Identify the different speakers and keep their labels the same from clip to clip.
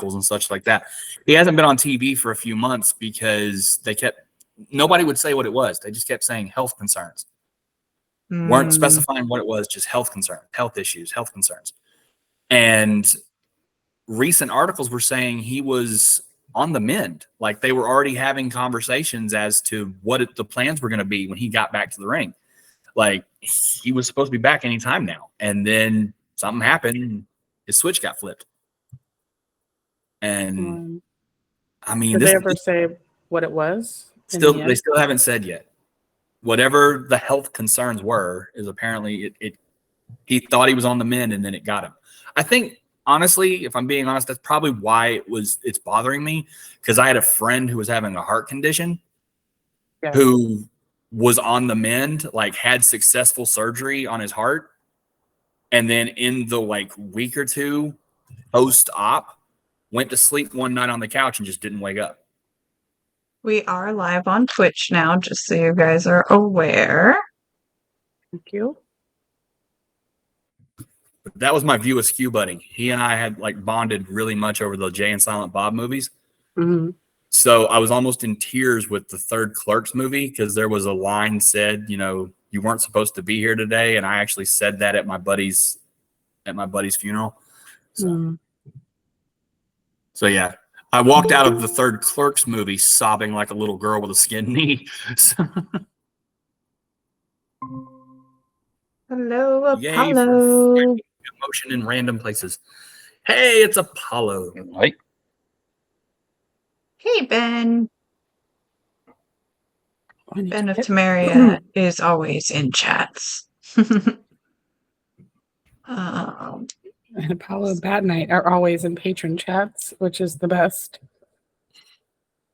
Speaker 1: articles and such like that. He hasn't been on TV for a few months because nobody would say what it was. They just kept saying health concerns. Weren't specifying what it was, just health concerns, health issues, health concerns. And recent articles were saying he was on the mend. Like they were already having conversations as to what the plans were going to be when he got back to the ring. Like he was supposed to be back anytime now. And then something happened and his switch got flipped. And I mean,
Speaker 2: did they ever say what it was?
Speaker 1: They still haven't said yet. Whatever the health concerns were is apparently he thought he was on the mend and then it got him. I think honestly, if I'm being honest, that's probably why it's bothering me, because I had a friend who was having a heart condition who was on the mend, like had successful surgery on his heart. And then in the week or two post-op, went to sleep one night on the couch and just didn't wake up.
Speaker 3: We are live on Twitch now, just so you guys are aware.
Speaker 2: Thank you.
Speaker 1: That was my View Askew buddy. He and I had bonded really much over the Jay and Silent Bob movies.
Speaker 2: Mm-hmm.
Speaker 1: So I was almost in tears with the third Clerks movie because there was a line said, you weren't supposed to be here today, and I actually said that at my buddy's funeral. So yeah, I walked out of the third Clerks movie sobbing like a little girl with a skinned knee.
Speaker 3: Hello, Apollo.
Speaker 1: Yay for emotion in random places. Hey, it's Apollo.
Speaker 4: Right.
Speaker 3: Hey, Ben. Ben of Tamaria is always in chats.
Speaker 2: And Apollo and Bad Night are always in patron chats, which is the best.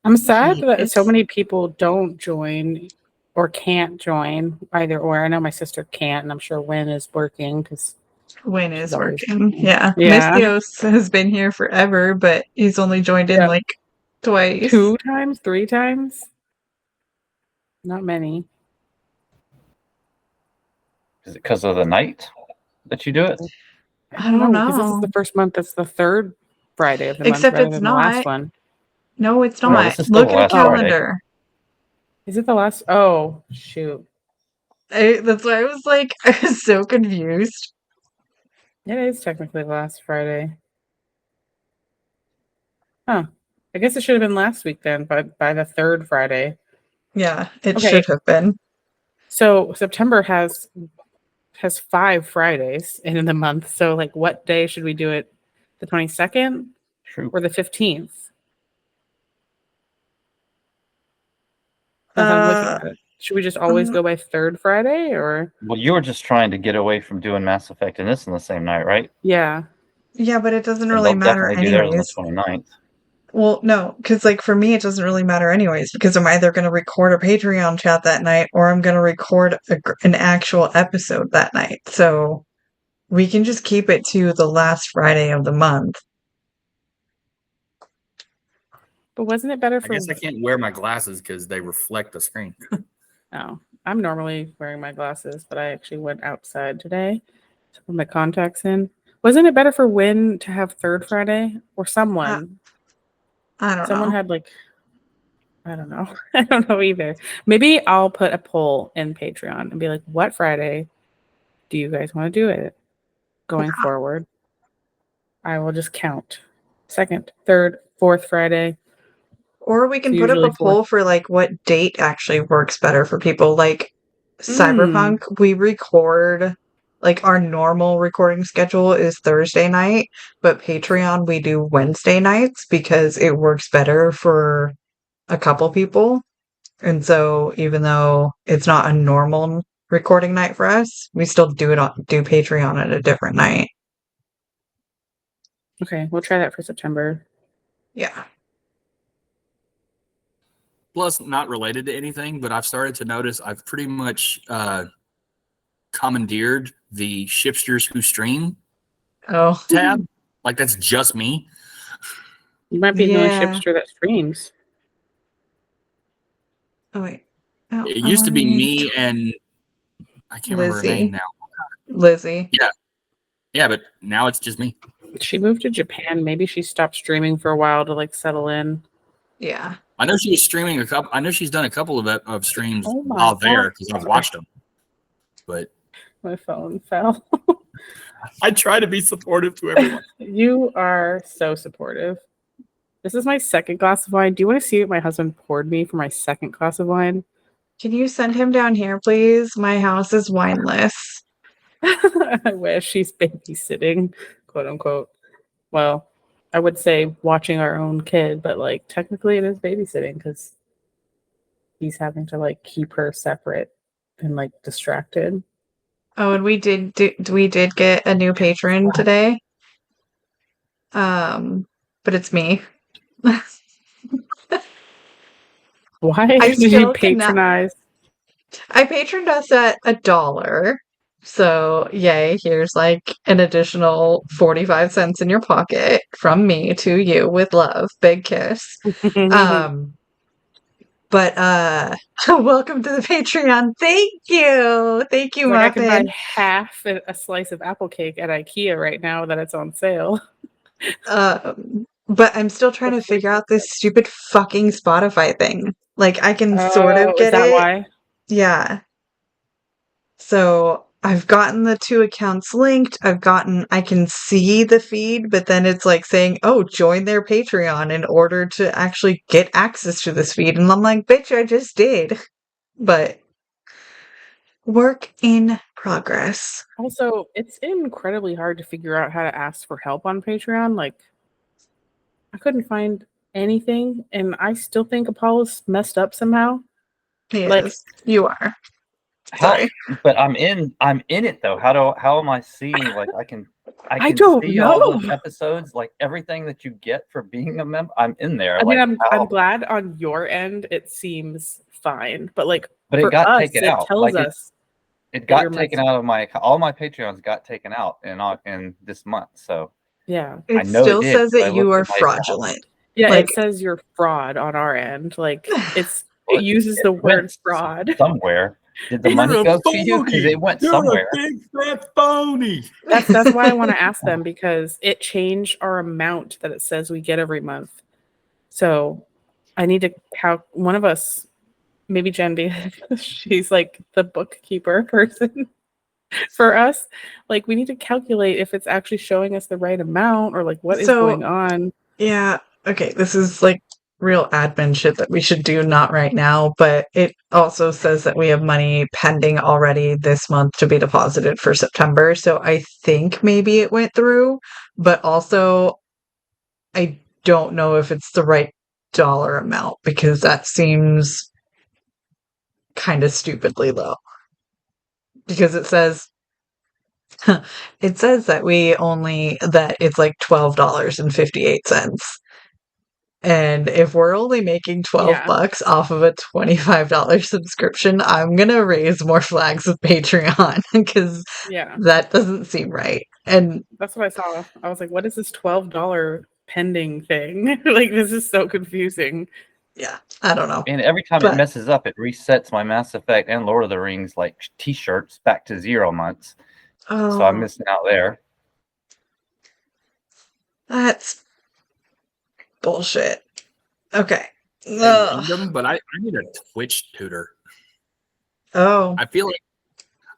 Speaker 2: I'm sad that so many people don't join or can't join either or. I know my sister can't, and I'm sure Wynn is working because
Speaker 3: Wynn is working. Yeah. Mystios has been here forever, but he's only joined in twice.
Speaker 2: 2 times, 3 times. Not many.
Speaker 4: Is it because of the night that you do it?
Speaker 3: I don't know.
Speaker 2: Because this is the first month. That's the third Friday of the
Speaker 3: Except
Speaker 2: month.
Speaker 3: it's
Speaker 2: not the last one.
Speaker 3: No, it's not. Look at the calendar.
Speaker 4: Friday.
Speaker 2: Is it the last? Oh, shoot.
Speaker 3: That's why I was so confused.
Speaker 2: It is technically last Friday. Huh. I guess it should have been last week then, but by the third Friday.
Speaker 3: Yeah, it should have been.
Speaker 2: So September has 5 Fridays in the month. So what day should we do it? The 22nd?
Speaker 4: True.
Speaker 2: Or the 15th? Should we just always go by third Friday or?
Speaker 4: Well, you were just trying to get away from doing Mass Effect and this in the same night, right?
Speaker 2: Yeah.
Speaker 3: Yeah, but it doesn't really matter anyways.
Speaker 4: On the 29th.
Speaker 3: Well, no, because for me, it doesn't really matter anyways, because I'm either going to record a Patreon chat that night or I'm going to record an actual episode that night. So we can just keep it to the last Friday of the month.
Speaker 2: But wasn't it better for...
Speaker 1: I guess I can't wear my glasses because they reflect the screen.
Speaker 2: Oh, I'm normally wearing my glasses, but I actually went outside today to put my contacts in. Wasn't it better for Wynn to have third Friday or someone?
Speaker 3: I don't know.
Speaker 2: Someone had I don't know. I don't know either. Maybe I'll put a poll in Patreon and be like, what Friday do you guys want to do it going forward? I will just count. 2nd, 3rd, 4th Friday.
Speaker 3: Or we can put up a poll for what date actually works better for people. Cyberpunk, we record our normal recording schedule is Thursday night, but Patreon we do Wednesday nights because it works better for a couple people. And so even though it's not a normal recording night for us, we still do Patreon at a different night.
Speaker 2: Okay, we'll try that for September.
Speaker 3: Yeah.
Speaker 1: Plus, not related to anything, but I've started to notice I've pretty much commandeered the Shipsters Who Stream tab. That's just me.
Speaker 2: You might be the only shipster that streams.
Speaker 3: Oh, wait.
Speaker 1: It used to be me and I can't remember her name now.
Speaker 3: Lizzie.
Speaker 1: Yeah. Yeah, but now it's just me.
Speaker 2: She moved to Japan. Maybe she stopped streaming for a while to like settle in.
Speaker 3: Yeah.
Speaker 1: I know she was streaming a couple. I know she's done a couple of streams
Speaker 2: Oh my
Speaker 1: while there
Speaker 2: God.
Speaker 1: because I've watched them. But
Speaker 2: My phone fell.
Speaker 1: I try to be supportive to everyone.
Speaker 2: You are so supportive. This is my second glass of wine. Do you want to see what my husband poured me for my second glass of wine?
Speaker 3: Can you send him down here, please? My house is wineless.
Speaker 2: I wish. He's babysitting, quote unquote. Well, I would say watching our own kid, but like technically it is babysitting because he's having to like keep her separate and like distracted.
Speaker 3: Oh, and we did get a new patron today. But it's me.
Speaker 2: Why
Speaker 3: I
Speaker 2: did you
Speaker 3: still
Speaker 2: patronize?
Speaker 3: I patroned us at $1. So yay, here's like an additional 45 cents in your pocket from me to you with love. Big kiss. But welcome to the Patreon. Thank you. Thank you,
Speaker 2: Like I can buy
Speaker 3: Muffin.
Speaker 2: half a slice of apple cake at IKEA right now that it's on sale.
Speaker 3: But I'm still trying to figure out this stupid fucking Spotify thing. Like I can sort of
Speaker 2: Oh, is
Speaker 3: get
Speaker 2: that
Speaker 3: it.
Speaker 2: why?
Speaker 3: Yeah. So I've gotten the two accounts linked. I can see the feed, but then it's like saying, oh, join their Patreon in order to actually get access to this feed. And I'm like, bitch, I just did. But work in progress.
Speaker 2: Also, it's incredibly hard to figure out how to ask for help on Patreon. Like, I couldn't find anything, and I still think Apollo's messed up somehow.
Speaker 3: Yes,
Speaker 2: Like,
Speaker 3: you are.
Speaker 4: How,
Speaker 3: Sorry.
Speaker 4: but I'm in it though. How am I seeing like I can
Speaker 2: don't
Speaker 4: see all
Speaker 2: know.
Speaker 4: those episodes, like everything that you get for being a member. I'm in there.
Speaker 2: I mean,
Speaker 4: like
Speaker 2: I'm glad on your end it seems fine, but like
Speaker 4: but
Speaker 2: for
Speaker 4: it got
Speaker 2: us,
Speaker 4: taken
Speaker 2: it
Speaker 4: out.
Speaker 2: tells
Speaker 4: Like
Speaker 2: us
Speaker 4: it
Speaker 2: that you're
Speaker 4: got taken
Speaker 2: messed
Speaker 4: out of my all my Patreons got taken out in this month. So
Speaker 2: Yeah.
Speaker 3: It
Speaker 4: I know
Speaker 3: still
Speaker 4: it did,
Speaker 3: says
Speaker 4: so I
Speaker 3: that you
Speaker 4: looked
Speaker 3: are
Speaker 4: at my account.
Speaker 3: fraudulent.
Speaker 2: Yeah,
Speaker 3: Like-
Speaker 2: it says you're fraud on our end. Like it
Speaker 4: Well,
Speaker 2: uses
Speaker 4: it
Speaker 2: the
Speaker 4: went
Speaker 2: word fraud.
Speaker 4: somewhere. Did the
Speaker 1: You're
Speaker 4: money
Speaker 1: a
Speaker 4: go to you? Because
Speaker 1: phony.
Speaker 4: it went
Speaker 1: You're
Speaker 4: somewhere.
Speaker 1: a big fat phony.
Speaker 2: That's why I want to ask them because it changed our amount that it says we get every month. So I need to one of us, maybe Jendi, she's like the bookkeeper person for us. Like we need to calculate if it's actually showing us the right amount or like what is going on.
Speaker 3: Yeah. Okay. This is like real admin shit that we should do not right now, but it also says that we have money pending already this month to be deposited for September. So I think maybe it went through, but also I don't know if it's the right dollar amount because that seems kind of stupidly low. Because it says that it's like $12.58. And if we're only making $12 off of a $25 subscription, I'm gonna raise more flags with Patreon because that doesn't seem right. And
Speaker 2: that's what I saw. I was like, what is this $12 pending thing? Like this is so confusing.
Speaker 3: Yeah, I don't know.
Speaker 4: And every time it messes up, it resets my Mass Effect and Lord of the Rings like t-shirts back to 0 months. So I'm missing out there.
Speaker 3: That's bullshit. Okay.
Speaker 1: But I need a Twitch tutor.
Speaker 3: Oh.
Speaker 1: I feel like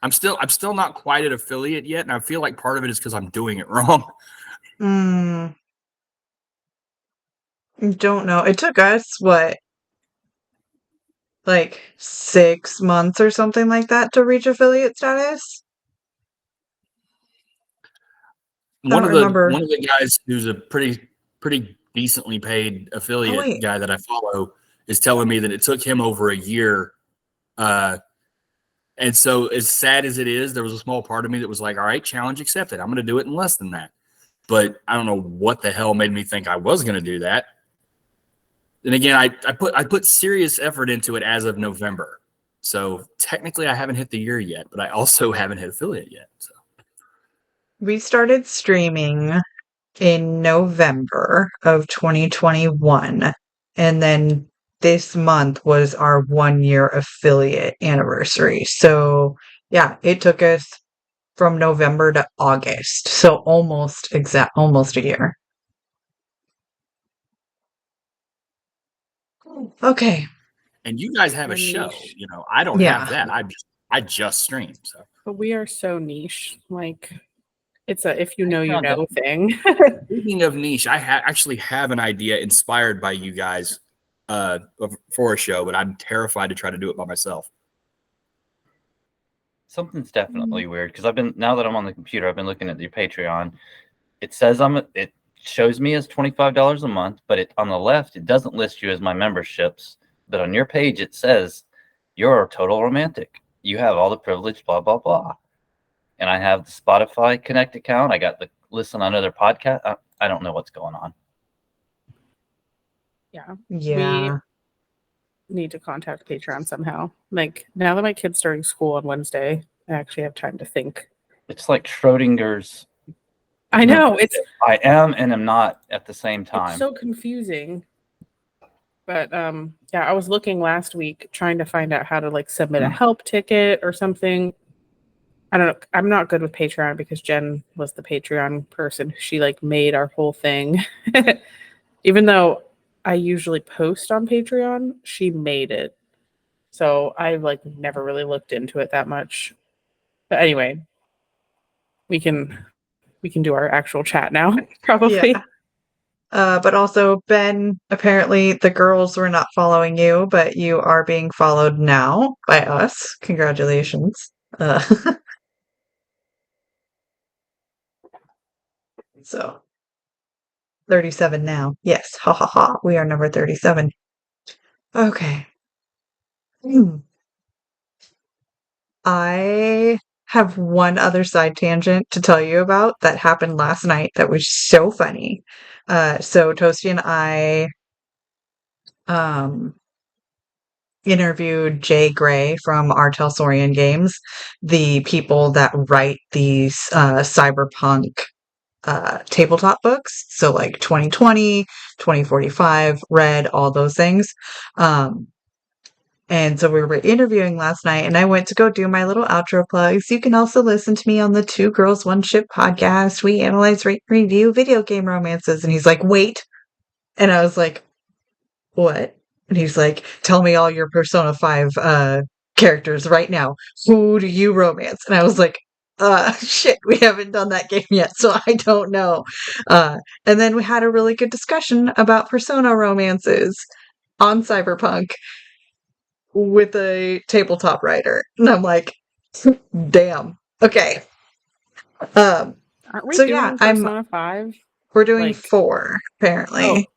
Speaker 1: I'm still not quite an affiliate yet, and I feel like part of it is because I'm doing it wrong.
Speaker 3: Don't know. It took us like 6 months or something like that to reach affiliate status.
Speaker 1: One of the guys who's a pretty decently paid affiliate guy that I follow is telling me that it took him over a year. And so as sad as it is, there was a small part of me that was like, all right, challenge accepted. I'm going to do it in less than that. But I don't know what the hell made me think I was going to do that. And again, I put serious effort into it as of November. So technically I haven't hit the year yet, but I also haven't hit affiliate yet. So
Speaker 3: we started streaming in November of 2021. And then this month was our 1-year affiliate anniversary. So yeah, it took us from November to August. So almost a year. Okay.
Speaker 1: And you guys have a show.
Speaker 2: Niche.
Speaker 1: You know, I don't have that. I just stream. So,
Speaker 2: But we are so niche. Like, it's a if you know you know thing.
Speaker 1: speaking of niche, I actually have an idea inspired by you guys for a show, but I'm terrified to try to do it by myself.
Speaker 4: Something's definitely weird because now that I'm on the computer, I've been looking at your Patreon. It says it shows me as $25 a month, but on the left it doesn't list you as my memberships. But on your page it says you're a total romantic. You have all the privilege, blah blah blah. And I have the Spotify Connect account. I got the listen on other podcasts. I don't know what's going on.
Speaker 2: Yeah.
Speaker 3: Yeah.
Speaker 2: We need to contact Patreon somehow. Like, now that my kid's starting school on Wednesday, I actually have time to think.
Speaker 4: It's like Schrodinger's.
Speaker 2: I know.
Speaker 4: I am and am not at the same time.
Speaker 2: It's so confusing. But yeah, I was looking last week trying to find out how to like submit a help ticket or something. I don't know. I'm not good with Patreon because Jen was the Patreon person. She like made our whole thing. Even though I usually post on Patreon, she made it. So I like never really looked into it that much. But anyway, we can do our actual chat now, probably.
Speaker 3: Yeah. But also, Ben, apparently the girls were not following you, but you are being followed now by us. Congratulations. So, 37 now. Yes, ha ha ha. We are number 37. Okay. I have one other side tangent to tell you about that happened last night that was so funny. So Toasty and I interviewed Jay Gray from our Telsorian Games, the people that write these cyberpunk tabletop books. So like 2020, 2045, Red, all those things. And so we were interviewing last night, and I went to go do my little outro plugs. You can also listen to me on the Two Girls, One Ship podcast. We analyze, rate, review video game romances. And he's like, wait. And I was like, what? And he's like, tell me all your Persona 5 characters right now. Who do you romance? And I was like, shit, we haven't done that game yet, so I don't know. And then we had a really good discussion about Persona romances on Cyberpunk with a tabletop writer. And I'm like, damn. Okay.
Speaker 2: Aren't we
Speaker 3: So
Speaker 2: doing
Speaker 3: yeah,
Speaker 2: Persona 5?
Speaker 3: We're doing
Speaker 2: like
Speaker 3: 4, apparently.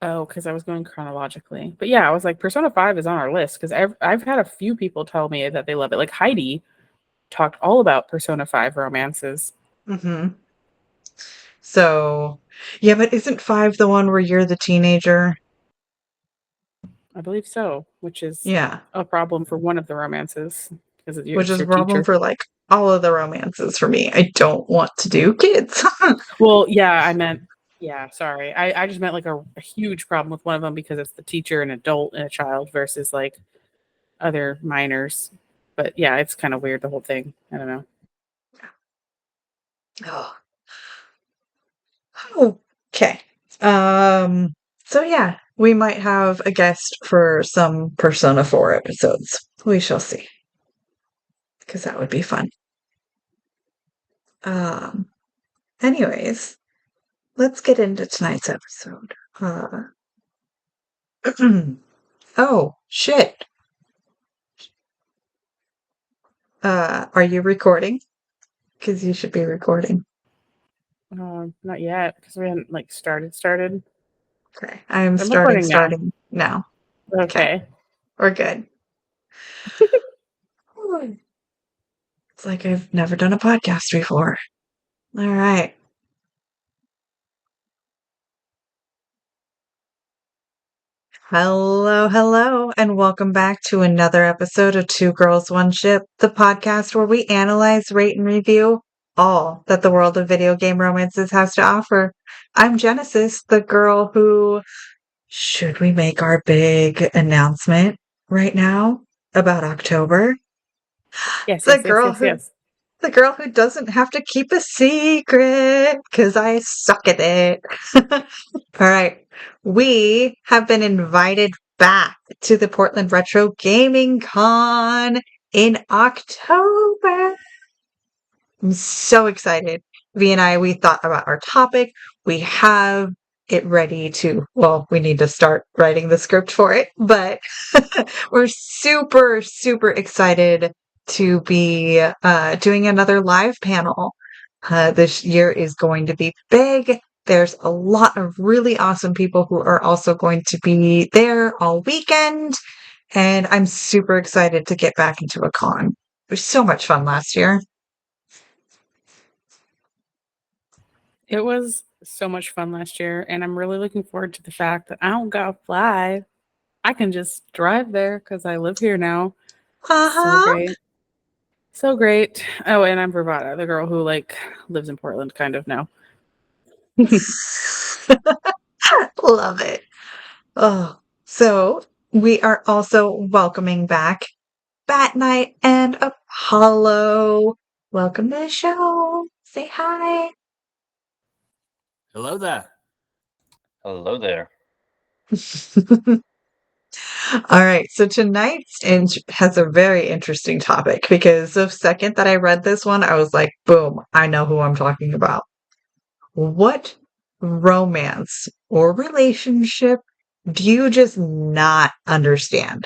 Speaker 2: Oh, because I was going chronologically. But yeah, I was like, Persona 5 is on our list because I've had a few people tell me that they love it. Like Heidi talked all about Persona 5 romances.
Speaker 3: Mm-hmm. So, yeah, but isn't 5 the one where you're the teenager?
Speaker 2: I believe so, which is
Speaker 3: Yeah.
Speaker 2: a problem for one of the romances.
Speaker 3: Which is a problem for like all of the romances for me. I don't want to do kids.
Speaker 2: Well, yeah, sorry. I just meant like a huge problem with one of them because it's the teacher, an adult, and a child versus like other minors. But yeah, it's kind of weird, the whole thing. I don't know.
Speaker 3: Oh. Okay. So yeah, we might have a guest for some Persona 4 episodes. We shall see. Because that would be fun. Anyways, let's get into tonight's episode. Oh, shit. Are you recording? Because you should be recording.
Speaker 2: Not yet, because we haven't like started.
Speaker 3: Okay, I'm starting now.
Speaker 2: Okay.
Speaker 3: We're good. It's like I've never done a podcast before. All right. Hello, and welcome back to another episode of Two Girls, One Ship, the podcast where we analyze, rate, and review all that the world of video game romances has to offer. I'm Jennasis, the girl who... Should we make our big announcement right now about October?
Speaker 2: Yes,
Speaker 3: The The girl who doesn't have to keep a secret because I suck at it. All right. We have been invited back to the Portland Retro Gaming Con in October. I'm so excited. V and I, we thought about our topic. We have it ready to, well, we need to start writing the script for it, but we're super, super excited to be doing another live panel. This year is going to be big. There's a lot of really awesome people who are also going to be there all weekend. And I'm super excited to get back into a con. It was so much fun last year.
Speaker 2: It was so much fun last year, and I'm really looking forward to the fact that I don't gotta fly. I can just drive there because I live here now. So great. So great. Oh, and I'm Virvada, the girl who lives in Portland kind of now.
Speaker 3: Love it. Oh, so we are also welcoming back Bat Knight and Apollo. Welcome to the show. Say hi.
Speaker 1: Hello there.
Speaker 4: Hello there.
Speaker 3: All right, so tonight's has a very interesting topic because the second that I read this one, I was like, boom, I know who I'm talking about. What romance or relationship do you just not understand?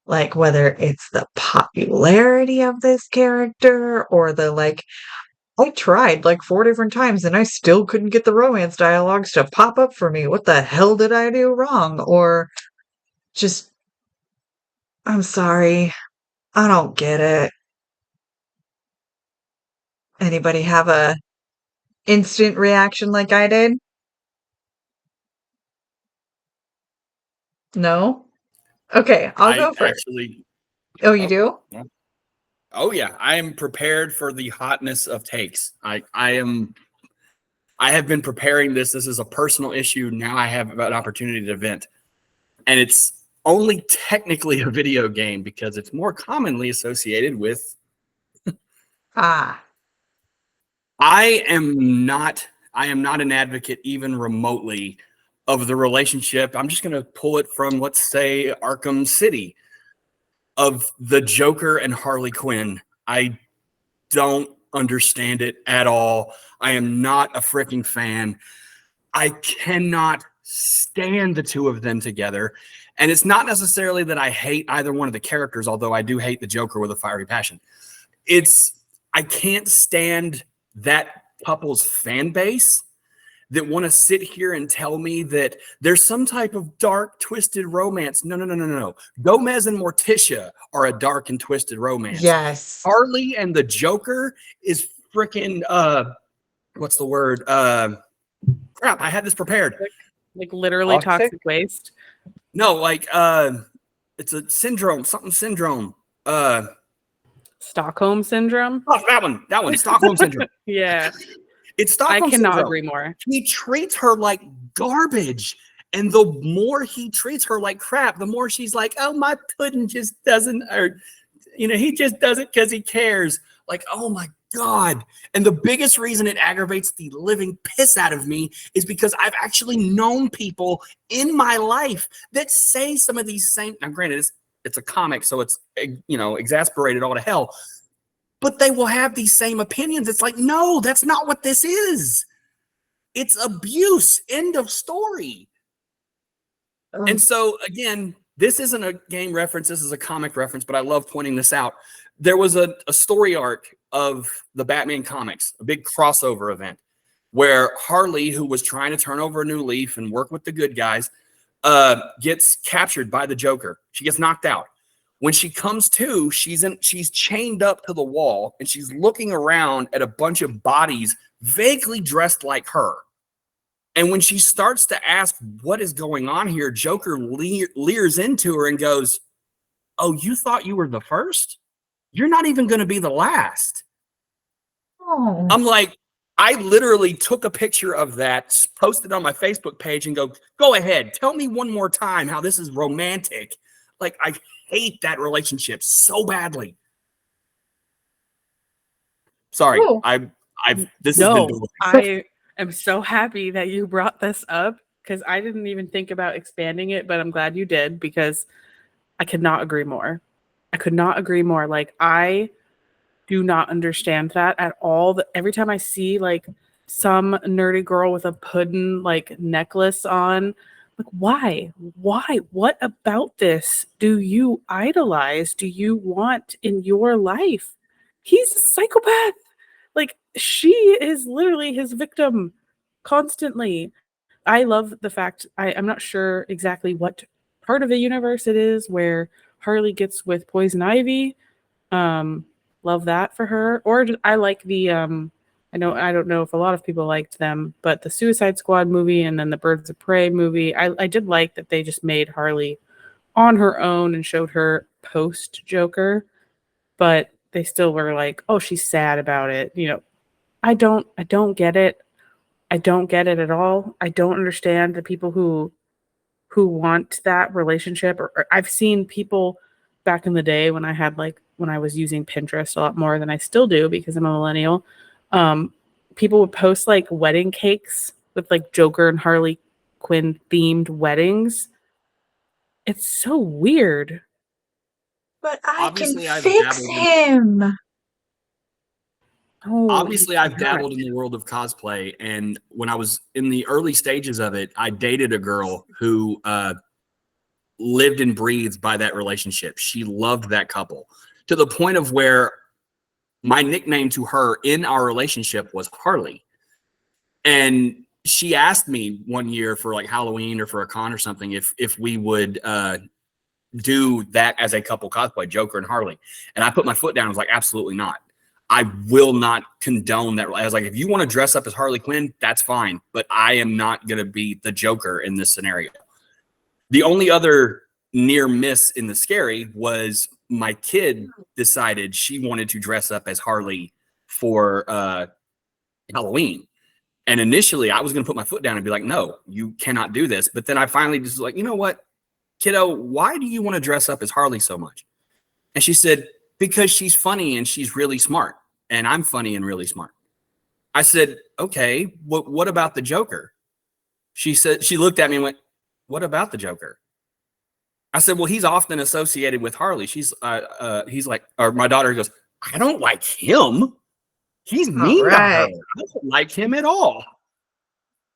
Speaker 3: Like whether it's the popularity of this character or the I tried 4 different times and I still couldn't get the romance dialogues to pop up for me. What the hell did I do wrong? Or just, I'm sorry, I don't get it. Anybody have a instant reaction like I did? No? Okay, I'll go first. Oh, you do?
Speaker 1: Yeah. Oh yeah, I am prepared for the hotness of takes. I have been preparing this. This is a personal issue. Now I have an opportunity to vent. And it's only technically a video game because it's more commonly associated with I am not an advocate even remotely of the relationship. I'm just going to pull it from, let's say, Arkham City, of the Joker and Harley Quinn. I don't understand it at all. I am not a freaking fan. I cannot stand the two of them together. And it's not necessarily that I hate either one of the characters, although I do hate the Joker with a fiery passion. I can't stand that couple's fan base that want to sit here and tell me that there's some type of dark, twisted romance. No. Gomez and Morticia are a dark and twisted romance.
Speaker 3: Yes.
Speaker 1: Harley and the Joker is freaking, what's the word? Crap, I had this prepared.
Speaker 2: Literally toxic waste.
Speaker 1: No, it's a syndrome, something syndrome.
Speaker 2: Stockholm syndrome.
Speaker 1: Oh, that one, Stockholm syndrome.
Speaker 2: Yeah.
Speaker 1: It's Stockholm
Speaker 2: syndrome. I cannot
Speaker 1: syndrome.
Speaker 2: agree more.
Speaker 1: He treats her like garbage. And the more he treats her like crap, the more she's like, oh, my pudding just doesn't, or, he just does it because he cares. Like, oh my God. And the biggest reason it aggravates the living piss out of me is because I've actually known people in my life that say some of these same, now granted, it's a comic, so it's, exasperated all to hell. But they will have these same opinions. It's like, no, that's not what this is. It's abuse. End of story. And so, again, this isn't a game reference. This is a comic reference, but I love pointing this out. There was a story arc of the Batman comics, a big crossover event, where Harley, who was trying to turn over a new leaf and work with the good guys, gets captured by the Joker. She gets knocked out. When she comes to, she's chained up to the wall, and she's looking around at a bunch of bodies vaguely dressed like her. And when she starts to ask what is going on here, Joker leers into her and goes, oh, you thought you were the first? You're not even going to be the last.
Speaker 3: Oh.
Speaker 1: I'm like, I literally took a picture of that, posted on my Facebook page and go ahead. Tell me one more time how this is romantic. Like, I hate that relationship so badly. Sorry,
Speaker 3: Oh.
Speaker 1: I've this has been
Speaker 2: No,
Speaker 1: building.
Speaker 2: I am so happy that you brought this up because I didn't even think about expanding it, but I'm glad you did because I could not agree more. I could not agree more. Like, I do not understand that at all. Every time I see like some nerdy girl with a puddin like necklace on, like, why? Why? What about this do you idolize? Do you want in your life? He's a psychopath. Like, she is literally his victim constantly. I love the fact I'm not sure exactly what part of the universe it is where Harley gets with Poison Ivy. Um, love that for her. Or I like the I don't know if a lot of people liked them, but the Suicide Squad movie and then the Birds of Prey movie, I did like that they just made Harley on her own and showed her post Joker, but they still were like, oh, she's sad about it. You know, I don't get it. I don't get it at all. I don't understand the people who want that relationship. Or I've seen people back in the day when I was using Pinterest a lot more than I still do because I'm a millennial. People would post like wedding cakes with like Joker and Harley Quinn themed weddings. It's so weird.
Speaker 3: But I
Speaker 1: Obviously,
Speaker 3: can
Speaker 1: I've
Speaker 3: fix
Speaker 1: dabbled
Speaker 3: him.
Speaker 2: Oh,
Speaker 1: Obviously,
Speaker 2: you
Speaker 1: I've
Speaker 2: cannot.
Speaker 1: dabbled in the world of cosplay, and when I was in the early stages of it, I dated a girl who lived and breathed by that relationship. She loved that couple to the point of where my nickname to her in our relationship was Harley. And she asked me one year for like Halloween or for a con or something if we would do that as a couple cosplay, Joker and Harley. And I put my foot down. I was like, absolutely not. I will not condone that. I was like, if you want to dress up as Harley Quinn, that's fine. But I am not going to be the Joker in this scenario. The only other near miss in the scary was my kid decided she wanted to dress up as Harley for Halloween. And initially I was going to put my foot down and be like, no, you cannot do this. But then I finally just was like, you know what, kiddo, why do you want to dress up as Harley so much? And she said, because she's funny and she's really smart. And I'm funny and really smart. I said, okay, what about the Joker? She said, she looked at me and went, what about the Joker? I said, well, he's often associated with Harley. He's like, or my daughter goes, I don't like him. He's mean to her. I don't like him at all.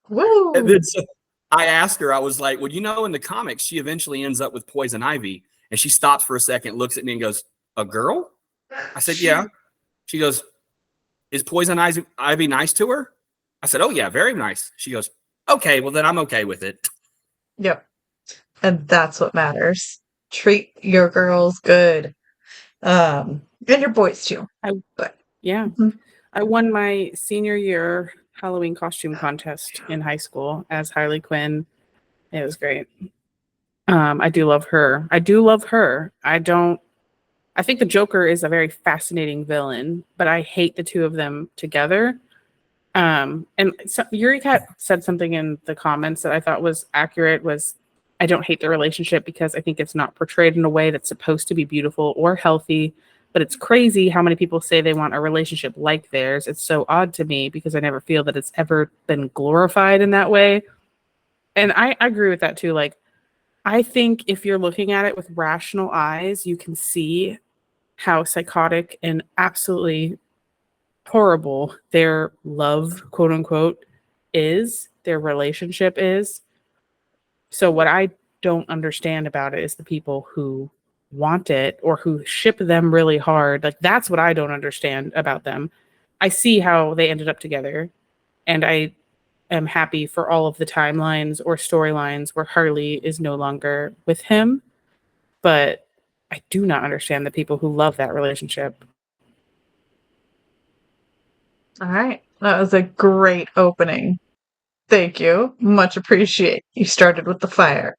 Speaker 3: Woo!
Speaker 1: And then so I asked her, I was like, well, you know, in the comics, she eventually ends up with Poison Ivy. And she stops for a second, looks at me and goes, a girl? I said, yeah. She goes, is Poison Ivy nice to her? I said, oh, yeah, very nice. She goes, okay, well, then I'm okay with it.
Speaker 3: Yep. And that's what matters. Treat your girls good. And your boys too.
Speaker 2: Yeah.
Speaker 3: Mhm.
Speaker 2: I won my senior year Halloween costume contest in high school as Harley Quinn. It was great. I do love her. I think the Joker is a very fascinating villain, but I hate the two of them together. And so Yuri Cat said something in the comments that I thought was accurate was I don't hate the relationship because I think it's not portrayed in a way that's supposed to be beautiful or healthy. But it's crazy how many people say they want a relationship like theirs. It's so odd to me because I never feel that it's ever been glorified in that way. And I agree with that too. Like, I think if you're looking at it with rational eyes, you can see how psychotic and absolutely horrible their love, quote unquote, is, their relationship is. So what I don't understand about it is the people who want it or who ship them really hard. Like, that's what I don't understand about them. I see how they ended up together, and I am happy for all of the timelines or storylines where Harley is no longer with him, but I do not understand the people who love that relationship.
Speaker 3: All right. That was a great opening. Thank you. Much appreciate. You started with the fire.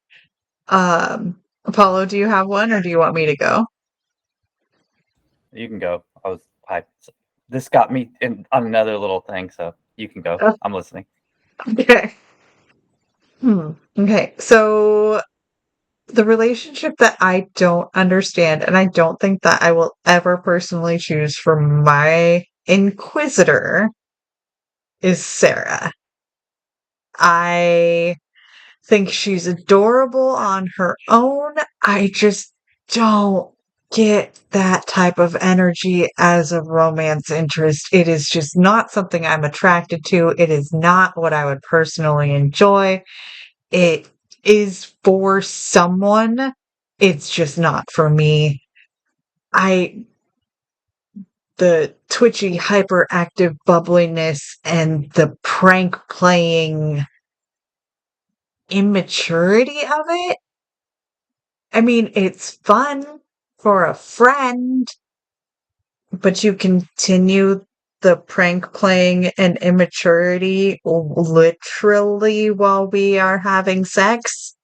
Speaker 3: Apollo, do you have one or do you want me to go?
Speaker 4: You can go. This got me in on another little thing, so you can go.
Speaker 3: Oh.
Speaker 4: I'm listening.
Speaker 3: Okay. Okay. So the relationship that I don't understand, and I don't think that I will ever personally choose for my Inquisitor is Sarah. I think she's adorable on her own. I just don't get that type of energy as a romance interest. It is just not something I'm attracted to. It is not what I would personally enjoy. It is for someone. It's just not for me. The twitchy, hyperactive bubbliness and the prank playing immaturity of it. I mean, it's fun for a friend, but you continue the prank playing and immaturity literally while we are having sex.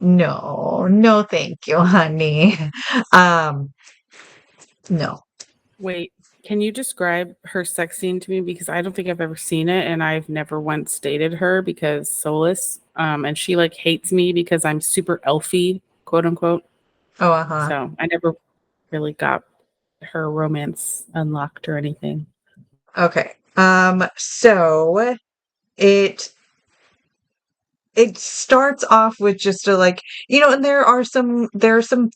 Speaker 3: No, thank you, honey. No.
Speaker 2: Wait, can you describe her sex scene to me? Because I don't think I've ever seen it, and I've never once dated her because Solus, and she like hates me because I'm super elfy, quote unquote.
Speaker 3: Oh, uh-huh.
Speaker 2: So I never really got her romance unlocked or anything.
Speaker 3: Okay. So it starts off with just a and there are some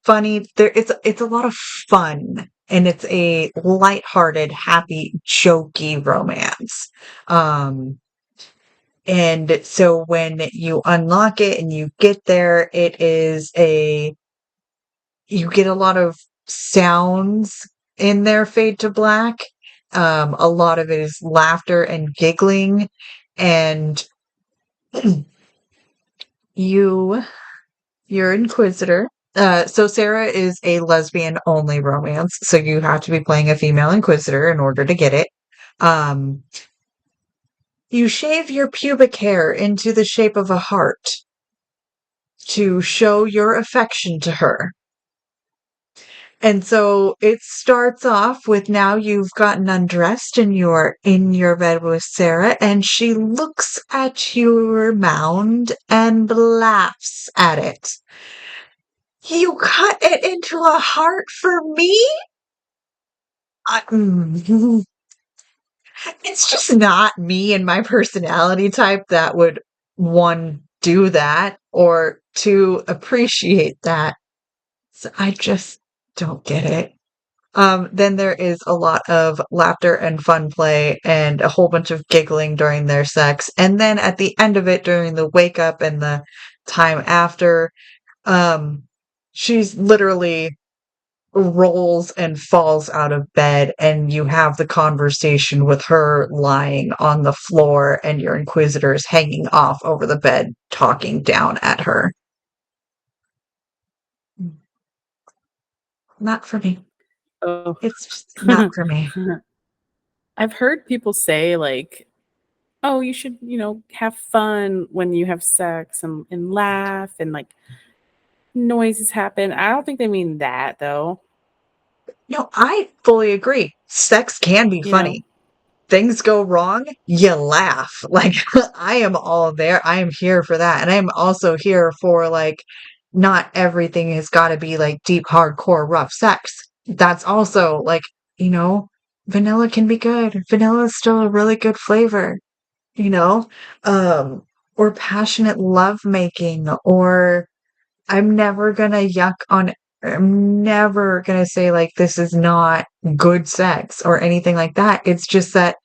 Speaker 3: funny it's a lot of fun, and it's a lighthearted, happy, jokey romance. And so when you unlock it and you get there, you get a lot of sounds in there fade to black. A lot of it is laughter and giggling, and your Inquisitor. So Sarah is a lesbian only romance, so you have to be playing a female Inquisitor in order to get it. You shave your pubic hair into the shape of a heart to show your affection to her. And so it starts off with now you've gotten undressed and you're in your bed with Sarah, and she looks at your mound and laughs at it. You cut it into a heart for me? It's just not me and my personality type that would, one, do that, or two, appreciate that. So I just don't get it. Then there is a lot of laughter and fun play and a whole bunch of giggling during their sex. And then at the end of it, during the wake up and the time after, she's literally rolls and falls out of bed, and you have the conversation with her lying on the floor and your Inquisitors hanging off over the bed, talking down at her. Not for me.
Speaker 2: Oh,
Speaker 3: It's just not for me.
Speaker 2: I've heard people say like, oh, you should, have fun when you have sex and laugh and like noises happen. I don't think they mean that though.
Speaker 3: No, I fully agree. Sex can be
Speaker 2: You
Speaker 3: funny. Things go wrong, you laugh. Like, I am all there. I am here for that. And I'm also here for, not everything has got to be, deep, hardcore, rough sex. That's also, vanilla can be good. Vanilla is still a really good flavor, or passionate lovemaking, or I'm never gonna I'm never gonna say, this is not good sex or anything like that. It's just that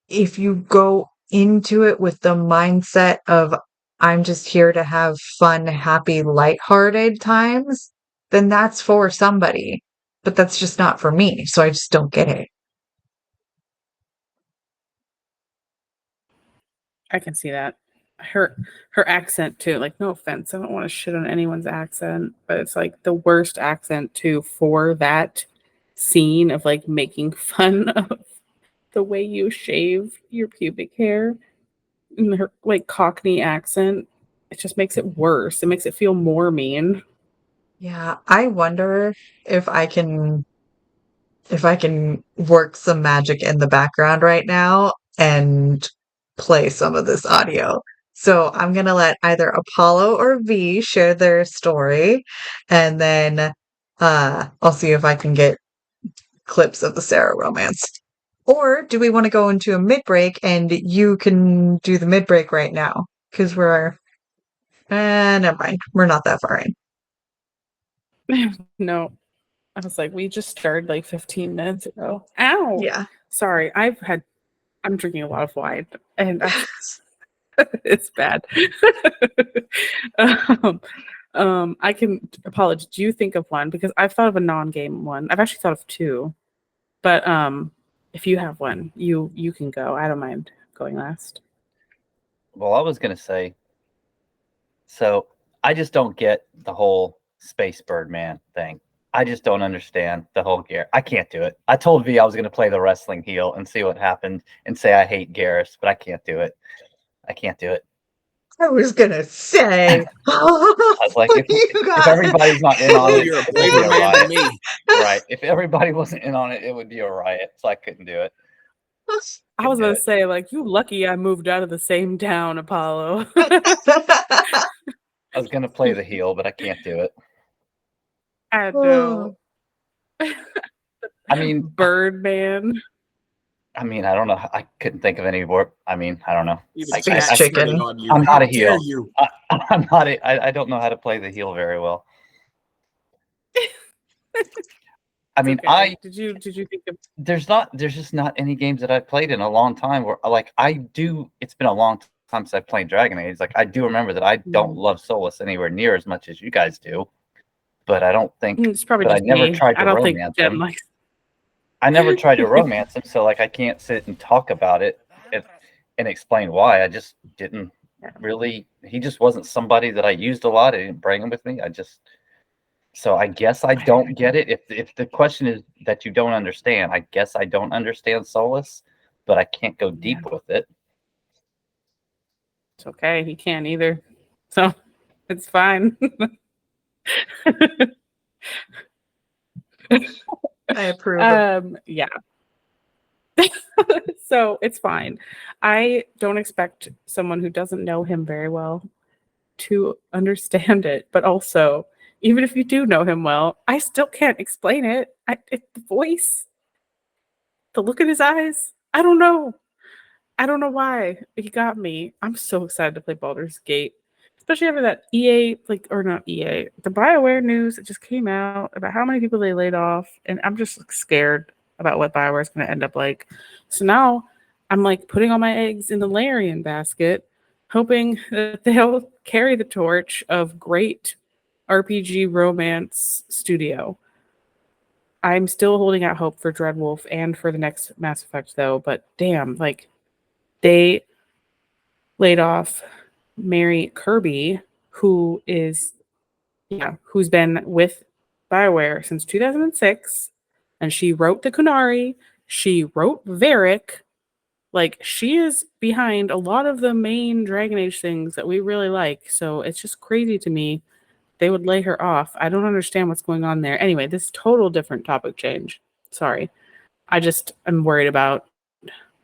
Speaker 3: if you go into it with the mindset of, I'm just here to have fun, happy, lighthearted times, then that's for somebody. But that's just not for me. So I just don't get it.
Speaker 2: I can see that. Her accent too. Like, no offense, I don't want to shit on anyone's accent, but it's like the worst accent too for that scene of like making fun of the way you shave your pubic hair. And her like Cockney accent, it just makes it worse. It makes it feel more mean.
Speaker 3: Yeah, I wonder if I can work some magic in the background right now and play some of this audio. So I'm going to let either Apollo or V share their story, and then I'll see if I can get clips of the Sarah romance. Or do we want to go into a mid-break and you can do the mid-break right now? Because we're... never mind. We're not that far in.
Speaker 2: No. I was like, we just started like 15 minutes ago. Ow!
Speaker 3: Yeah.
Speaker 2: Sorry, I'm drinking a lot of wine and it's bad. I can apologize. Do you think of one? Because I've thought of a non-game one. I've actually thought of two. But if you have one, you can go. I don't mind going last.
Speaker 4: Well, I was gonna say, so I just don't get the whole Space Birdman thing. I just don't understand the whole Garrus. I can't do it. I told V I was gonna play the wrestling heel and see what happened and say I hate Garrus, but I can't do it. I can't do it.
Speaker 3: I was gonna say.
Speaker 4: I was like, if everybody's not in on it,
Speaker 1: You're a
Speaker 4: it would be
Speaker 1: braver
Speaker 4: a
Speaker 1: man
Speaker 4: riot.
Speaker 1: than me.
Speaker 4: Right. If everybody wasn't in on it, it would be a riot. So I couldn't do it.
Speaker 2: I was going to say, like, you lucky I moved out of the same town, Apollo.
Speaker 4: I was going to play the heel, but I can't do it.
Speaker 2: I know.
Speaker 4: I mean,
Speaker 2: Birdman.
Speaker 4: I mean, I don't know. I couldn't think of any more. I mean, I don't know.
Speaker 3: Space chicken.
Speaker 4: I'm not a heel.
Speaker 1: You.
Speaker 4: I'm not I don't know how to play the heel very well. I mean,
Speaker 2: okay. Did you think of
Speaker 4: there's just not any games that I've played in a long time where like it's been a long time since I played Dragon Age. Like I do remember that I don't love Solus anywhere near as much as you guys do. But I don't think
Speaker 2: it's probably
Speaker 4: but I
Speaker 2: just
Speaker 4: never
Speaker 2: me.
Speaker 4: tried to
Speaker 2: I don't
Speaker 4: romance
Speaker 2: think Jen
Speaker 4: him.
Speaker 2: likes
Speaker 4: I never tried to romance him, so like I can't sit and talk about it and explain why. I just didn't really. He just wasn't somebody that I used a lot. I didn't bring him with me. So I guess I don't get it. If the question is that you don't understand, I guess I don't understand Solus, but I can't go deep with it.
Speaker 2: It's okay. He can't either. So it's fine.
Speaker 3: I approve.
Speaker 2: Yeah. So it's fine. I don't expect someone who doesn't know him very well to understand it, but also, even if you do know him well, I still can't explain it. The voice, the look in his eyes. I don't know why he got me. I'm so excited to play Baldur's Gate, especially after that the BioWare news that just came out about how many people they laid off, and I'm just scared about what BioWare is going to end up like. So now I'm like putting all my eggs in the Larian basket, hoping that they'll carry the torch of great RPG romance studio. I'm still holding out hope for Dreadwolf and for the next Mass Effect, though. But damn, like they laid off Mary Kirby, who's been with BioWare since 2006, and she wrote the Kunari. She wrote Varric. Like, she is behind a lot of the main Dragon Age things that we really like. So it's just crazy to me they would lay her off. I don't understand what's going on there. Anyway, this is total different topic change. Sorry. I'm worried about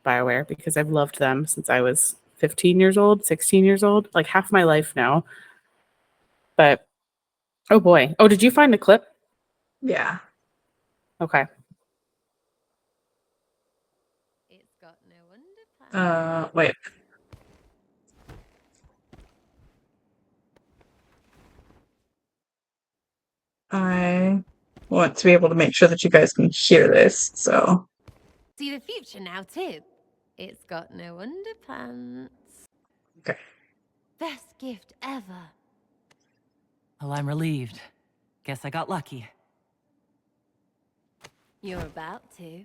Speaker 2: BioWare because I've loved them since I was 15 years old, 16 years old, like half my life now. But, oh boy. Oh, did you find the clip?
Speaker 3: Yeah.
Speaker 2: Okay.
Speaker 5: It's got no underpants.
Speaker 3: Wait. I want to be able to make sure that you guys can hear this, so.
Speaker 5: See the future now, too. It's got no underpants.
Speaker 3: Okay.
Speaker 5: Best gift ever.
Speaker 6: Well, I'm relieved. Guess I got lucky.
Speaker 5: You're about to.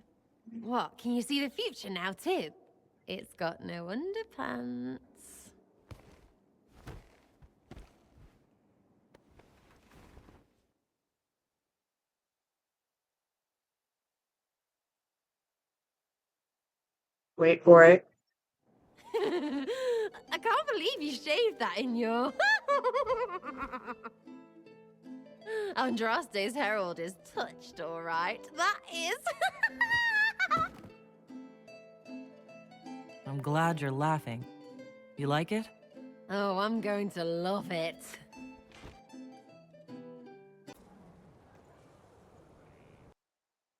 Speaker 5: What, can you see the future now, too? It's got no underpants.
Speaker 3: Wait for it.
Speaker 5: I can't believe you shaved that in your... Andraste's herald is touched, all right. That is...
Speaker 6: I'm glad you're laughing. You like it?
Speaker 5: Oh, I'm going to love it.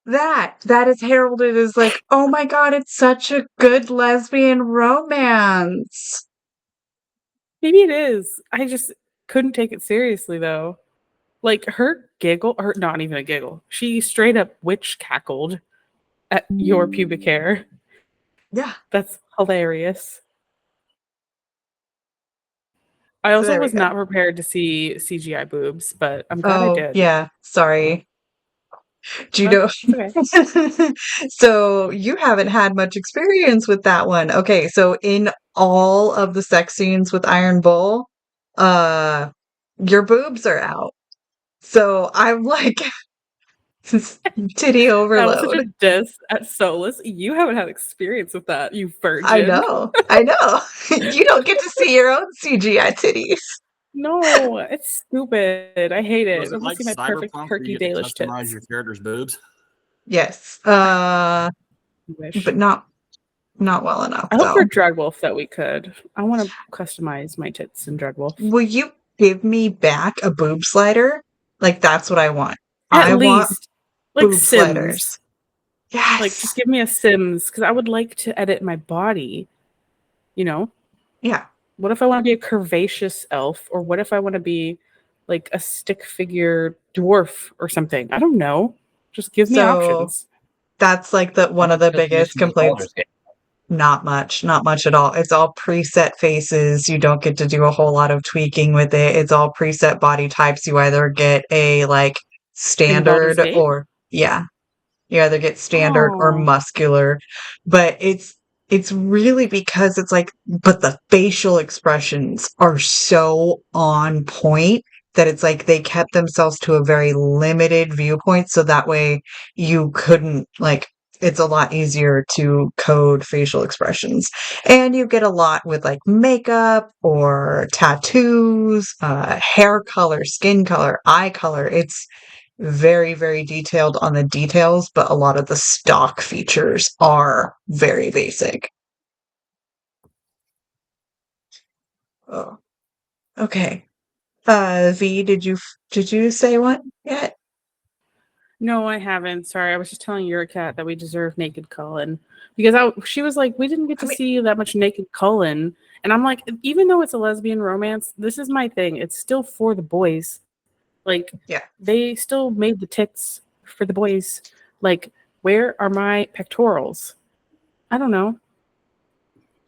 Speaker 3: that is heralded as like, oh my god, it's such a good lesbian romance.
Speaker 2: Maybe it is. I just couldn't take it seriously though. Like her giggle, or not even a giggle. She straight up witch cackled at your pubic hair.
Speaker 3: Yeah.
Speaker 2: That's hilarious. I
Speaker 3: So
Speaker 2: also
Speaker 3: there we
Speaker 2: was
Speaker 3: go.
Speaker 2: not prepared to see CGI boobs, but I'm glad I
Speaker 3: Oh,
Speaker 2: did.
Speaker 3: yeah. Sorry. Do you
Speaker 2: Well,
Speaker 3: know?
Speaker 2: it's okay.
Speaker 3: So you haven't had much experience with that one. Okay, so in all of the sex scenes with Iron Bull, uh, your boobs are out. So I'm like, titty
Speaker 2: That was such a
Speaker 3: overload.
Speaker 2: diss at Solus. You haven't had experience with that, you
Speaker 3: I
Speaker 2: virgin.
Speaker 3: know. I know. You don't get to see your own CGI titties.
Speaker 2: No, it's stupid. I hate it.
Speaker 1: Was
Speaker 2: I
Speaker 1: it
Speaker 2: want
Speaker 1: like
Speaker 2: to see my perfect
Speaker 1: Cyberpunk where
Speaker 2: perky
Speaker 1: you get to
Speaker 2: Dalish
Speaker 1: customize
Speaker 2: tits.
Speaker 1: your character's boobs?
Speaker 3: Yes.
Speaker 2: I wish.
Speaker 3: But not well enough
Speaker 2: I hope for
Speaker 3: though.
Speaker 2: Drug Wolf that we could. I want to customize my tits in Drug Wolf.
Speaker 3: Will you give me back a boob slider? Like that's what I want.
Speaker 2: At
Speaker 3: I want
Speaker 2: least, like
Speaker 3: boob
Speaker 2: Sims.
Speaker 3: sliders. Yes.
Speaker 2: Like, just give me a Sims because I would like to edit my body. You know,
Speaker 3: Yeah.
Speaker 2: what if I want to be a curvaceous elf, or what if I want to be like a stick figure dwarf or something? I don't know. Just give me
Speaker 3: So
Speaker 2: options.
Speaker 3: that's like
Speaker 4: How
Speaker 3: one of
Speaker 4: much
Speaker 3: the biggest
Speaker 4: customization does
Speaker 3: complaints.
Speaker 4: Baldur's Gate have?
Speaker 3: Not much at all. It's all preset faces. You don't get to do a whole lot of tweaking with it. It's all preset body types. You either get a like
Speaker 2: In Baldur's
Speaker 3: standard
Speaker 2: Gate?
Speaker 3: or yeah, you either get standard or
Speaker 2: Oh,
Speaker 3: muscular. But it's really because it's like, but the facial expressions are so on point that it's like they kept themselves to a very limited viewpoint, so that way you couldn't like it's a lot easier to code facial expressions. And you get a lot with like makeup or tattoos, hair color, skin color, eye color. It's very, very detailed on the details, but a lot of the stock features are very basic. Oh, okay. V, did you say one yet?
Speaker 2: no, I haven't. Sorry, I was just telling your cat that we deserve naked Cullen because she was like, we didn't get
Speaker 3: I
Speaker 2: to
Speaker 3: mean,
Speaker 2: see that much naked Cullen, and I'm like, even though it's a lesbian romance, this is my thing. It's still for the boys. Like,
Speaker 3: yeah.
Speaker 2: they still made the tits for the boys. Like, where are my pectorals? I don't know.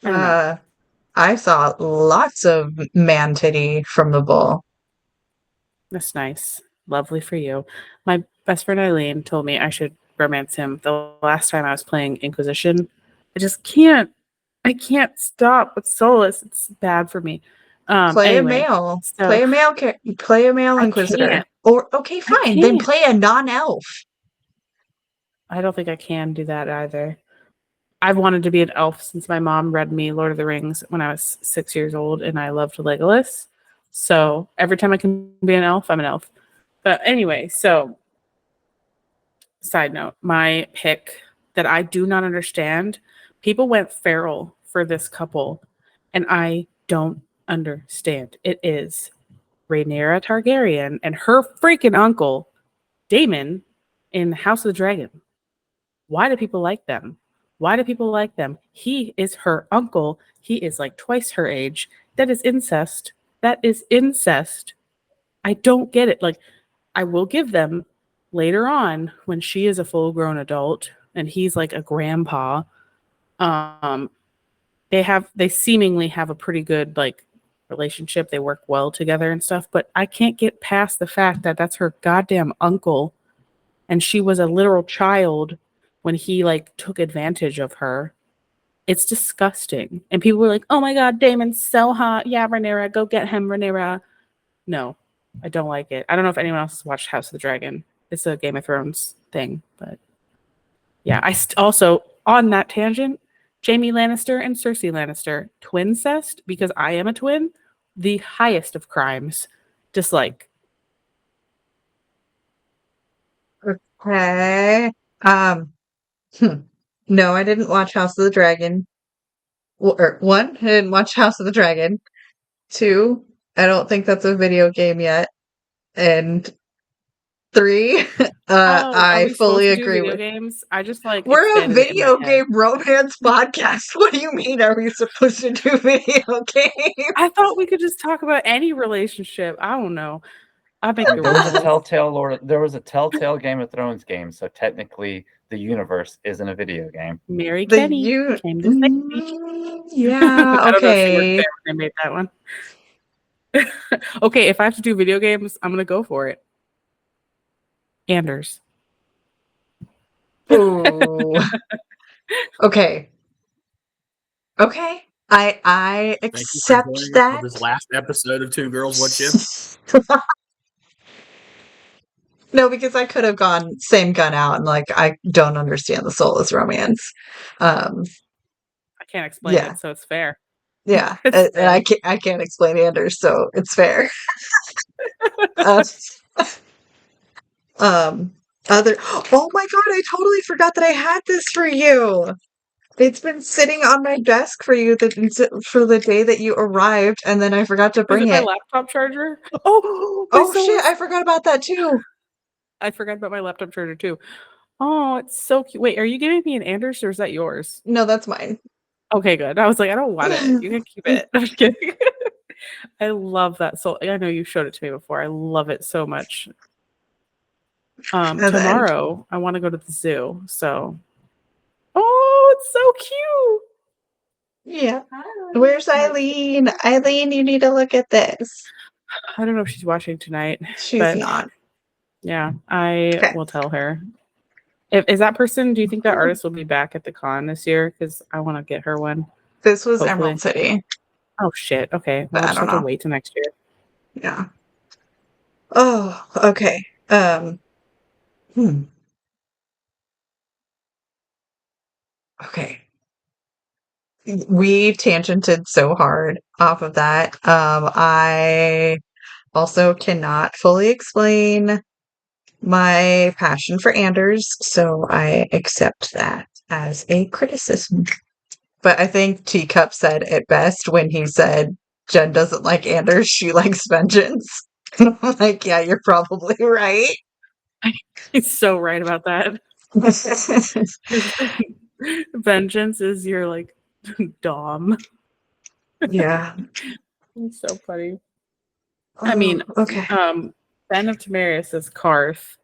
Speaker 2: I don't know.
Speaker 3: I saw lots of man titty from the bull.
Speaker 2: That's nice. Lovely for you. My best friend Eileen told me I should romance him the last time I was playing Inquisition. I just can't. I can't stop with Solus. It's bad for me.
Speaker 3: Play a
Speaker 2: Anyway,
Speaker 3: male.
Speaker 2: so
Speaker 3: Play a male
Speaker 2: I
Speaker 3: inquisitor.
Speaker 2: can't.
Speaker 3: Or okay,
Speaker 2: I
Speaker 3: fine. Then
Speaker 2: can't.
Speaker 3: play a non-elf.
Speaker 2: I don't think I can do that either. I've wanted to be an elf since my mom read me Lord of the Rings when I was 6 years old, and I loved Legolas. So every time I can be an elf, I'm an elf. But anyway, so side note, my pick that I do not understand, people went feral for this couple, and I don't understand. It is Rhaenyra Targaryen and her freaking uncle, Daemon, in House of the Dragon. Why do people like them? Why do people like them? He is her uncle. He is like twice her age. That is incest. That is incest. I don't get it. Like, I will give them later on when she is a full grown adult and he's like a grandpa. Um, they seemingly have a pretty good like relationship. They work well together and stuff, but I can't get past the fact that that's her goddamn uncle and she was a literal child when he like took advantage of her. It's disgusting. And people were like, "Oh my god, Damon's so hot. Yeah, Rhaenyra, go get him, Rhaenyra." No, I don't like it. I don't know if anyone else has watched House of the Dragon. It's a Game of Thrones thing, but yeah. Also on that tangent, Jaime Lannister and Cersei Lannister, twincest, because I am a twin, the highest of crimes. Dislike.
Speaker 3: Okay. Hmm. No, I didn't watch House of the Dragon. One, I didn't watch House of the Dragon. Two, I don't think that's a video game yet. And 3.
Speaker 2: Are
Speaker 3: I
Speaker 2: we supposed
Speaker 3: fully
Speaker 2: to do
Speaker 3: agree
Speaker 2: video
Speaker 3: with.
Speaker 2: games? I just like
Speaker 3: We're a
Speaker 2: expanded it in my
Speaker 3: video
Speaker 2: head.
Speaker 3: game romance podcast. What do you mean? Are we supposed to do video games?
Speaker 2: I thought we could just talk about any relationship. I don't know. I make the
Speaker 4: There was a
Speaker 2: rules.
Speaker 4: Telltale Game of Thrones game, so technically the universe isn't a video game.
Speaker 2: Mary
Speaker 3: The
Speaker 2: Kenny
Speaker 3: you.
Speaker 2: came to save me.
Speaker 3: Yeah.
Speaker 2: I don't know if she worked
Speaker 3: Okay.
Speaker 2: there when they made that one. Okay, if I have to do video games, I'm gonna go for it. Anders.
Speaker 3: Ooh. Okay. Okay. I
Speaker 1: Thank you for
Speaker 3: accept
Speaker 1: joining us
Speaker 3: that.
Speaker 1: for this last episode of Two Girls One Ship.
Speaker 3: No, because I could have gone same gun out and like I don't understand the soulless romance.
Speaker 2: I can't explain
Speaker 3: Yeah.
Speaker 2: it, so it's fair.
Speaker 3: Yeah.
Speaker 2: It's
Speaker 3: And I can't explain Anders, so it's fair. uh, other Oh my god, I totally forgot that I had this for you. It's been sitting on my desk for you for the day that you arrived, and then I forgot to
Speaker 2: Is
Speaker 3: bring
Speaker 2: it my
Speaker 3: it.
Speaker 2: laptop charger? Oh,
Speaker 3: Oh shit, I forgot about that too.
Speaker 2: I forgot about my laptop charger too. Oh, it's so cute. Wait, are you giving me an Anders or is that yours?
Speaker 3: No, that's mine.
Speaker 2: Okay, good. I was like, I don't want it. You can keep it. I'm just kidding. I love that. So I know you showed it to me before. I love it so much.
Speaker 3: And then-
Speaker 2: Tomorrow I want to go to the zoo. So, oh, it's so cute.
Speaker 3: Yeah. Where's Eileen? Eileen, you need to look at this.
Speaker 2: I don't know if she's watching tonight.
Speaker 3: She's
Speaker 2: but
Speaker 3: not.
Speaker 2: Yeah, I
Speaker 3: Okay.
Speaker 2: will tell her. Is that person? Do you think that artist will be back at the con this year? Because I want to get her one.
Speaker 3: This was
Speaker 2: Hopefully.
Speaker 3: Emerald City.
Speaker 2: Oh shit. Okay. Well,
Speaker 3: I
Speaker 2: I'll just
Speaker 3: don't
Speaker 2: have to
Speaker 3: know.
Speaker 2: wait till next year.
Speaker 3: Yeah. Oh, okay. Okay. We tangented so hard off of that. I also cannot fully explain my passion for Anders, so I accept that as a criticism. But I think Teacup said it best when he said Jen doesn't like Anders, she likes vengeance. And I'm like, yeah, you're probably right.
Speaker 2: He's so right about that. Vengeance is your like dom.
Speaker 3: Yeah.
Speaker 2: It's so funny. I mean,
Speaker 3: okay.
Speaker 2: Ben of Tamarius says Karth,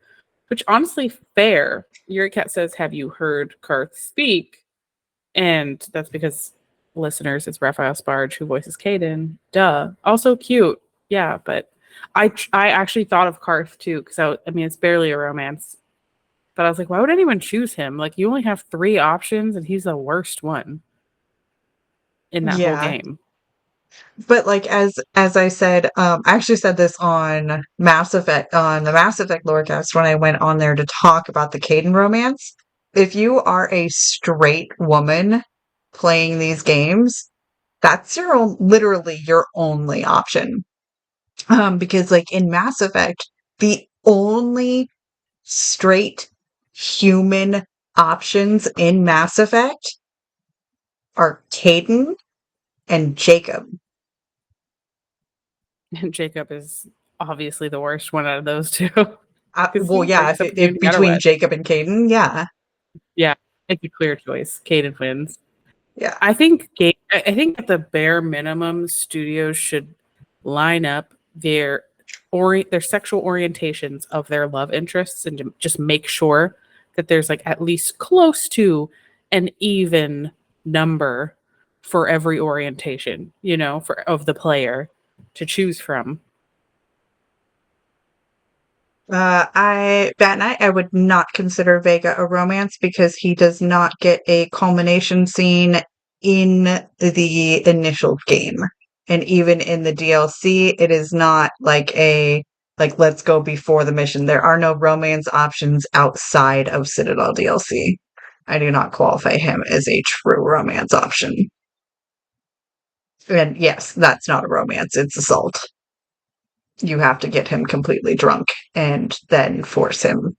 Speaker 2: which honestly fair. Yurikat says, "Have you heard Karth speak?" And that's because listeners, it's Raphael Sparge who voices Caden. Duh. Also cute. Yeah, but I actually thought of Karth too because I mean it's barely a romance. But I was like, why would anyone choose him? Like, you only have 3 options, and he's the worst one in that whole game.
Speaker 3: But like as I said, I actually said this on Mass Effect on the Mass Effect Lorecast when I went on there to talk about the Caden romance. If you are a straight woman playing these games, that's literally your only option. Because like in Mass Effect, the only straight human options in Mass Effect are Caden and Jacob.
Speaker 2: And Jacob is obviously the worst one out of those 2.
Speaker 3: Well, yeah, if between Jacob and Caden, yeah.
Speaker 2: Yeah, it's a clear choice. Caden wins.
Speaker 3: Yeah.
Speaker 2: I think at the bare minimum, studios should line up their sexual orientations of their love interests and just make sure that there's like at least close to an even number for every orientation, of the player to choose from.
Speaker 3: That night I would not consider Vega a romance because he does not get a culmination scene in the initial game. And even in the DLC, it is not like let's go before the mission. There are no romance options outside of Citadel DLC. I do not qualify him as a true romance option. And yes, that's not a romance, it's assault. You have to get him completely drunk and then force him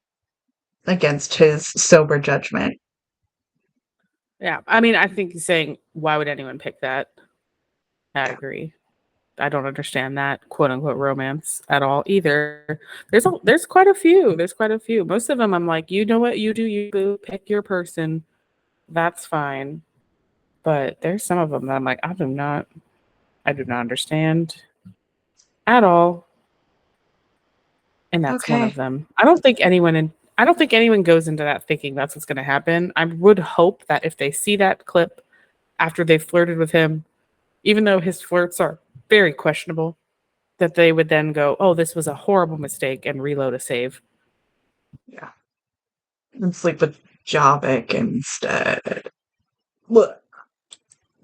Speaker 3: against his sober judgment.
Speaker 2: Yeah, I mean, I think he's saying, why would anyone pick that? I agree. I don't understand that quote unquote romance at all either. There's quite a few. There's quite a few. Most of them I'm like, you know what, you do you boo, pick your person. That's fine. But there's some of them that I'm like, I do not understand at all. And that's one
Speaker 3: Okay.
Speaker 2: of them. I don't think anyone goes into that thinking that's what's going to happen. I would hope that if they see that clip after they flirted with him, even though his flirts are very questionable, that they would then go, "Oh, this was a horrible mistake," and reload a save.
Speaker 3: Yeah. And sleep with Javik instead. Look.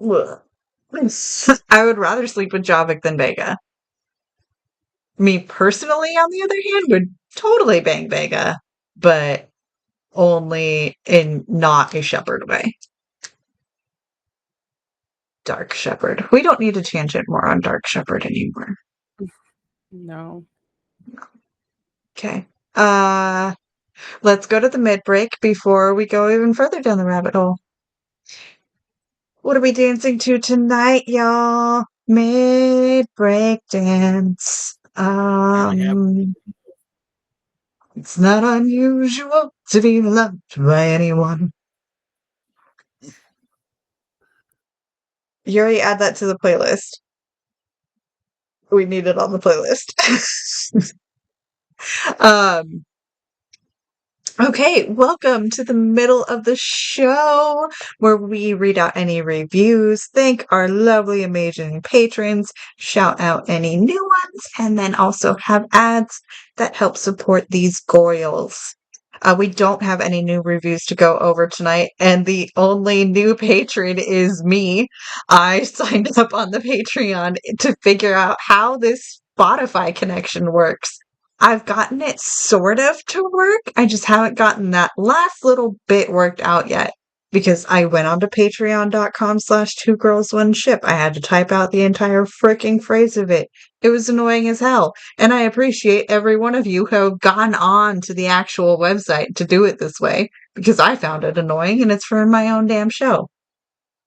Speaker 3: I would rather sleep with Javik than Vega. Me personally, on the other hand, would totally bang Vega, but only in not a shepherd way. Dark Shepherd. We don't need to tangent more on Dark Shepherd anymore.
Speaker 2: No.
Speaker 3: Okay. Let's go to the mid break before we go even further down the rabbit hole. What are we dancing to tonight, y'all? Mid break dance. It's not unusual to be loved by anyone. Yuri, add that to the playlist. We need it on the playlist. Okay, welcome to the middle of the show where we read out any reviews, thank our lovely, amazing patrons, shout out any new ones, and then also have ads that help support these goyles. We don't have any new reviews to go over tonight, and the only new patron is me. I signed up on the Patreon to figure out how this Spotify connection works. I've gotten it sort of to work. I just haven't gotten that last little bit worked out yet because I went onto patreon.com/2girls1ship. I had to type out the entire freaking phrase of it. It was annoying as hell. And I appreciate every one of you who have gone on to the actual website to do it this way because I found it annoying and it's for my own damn show.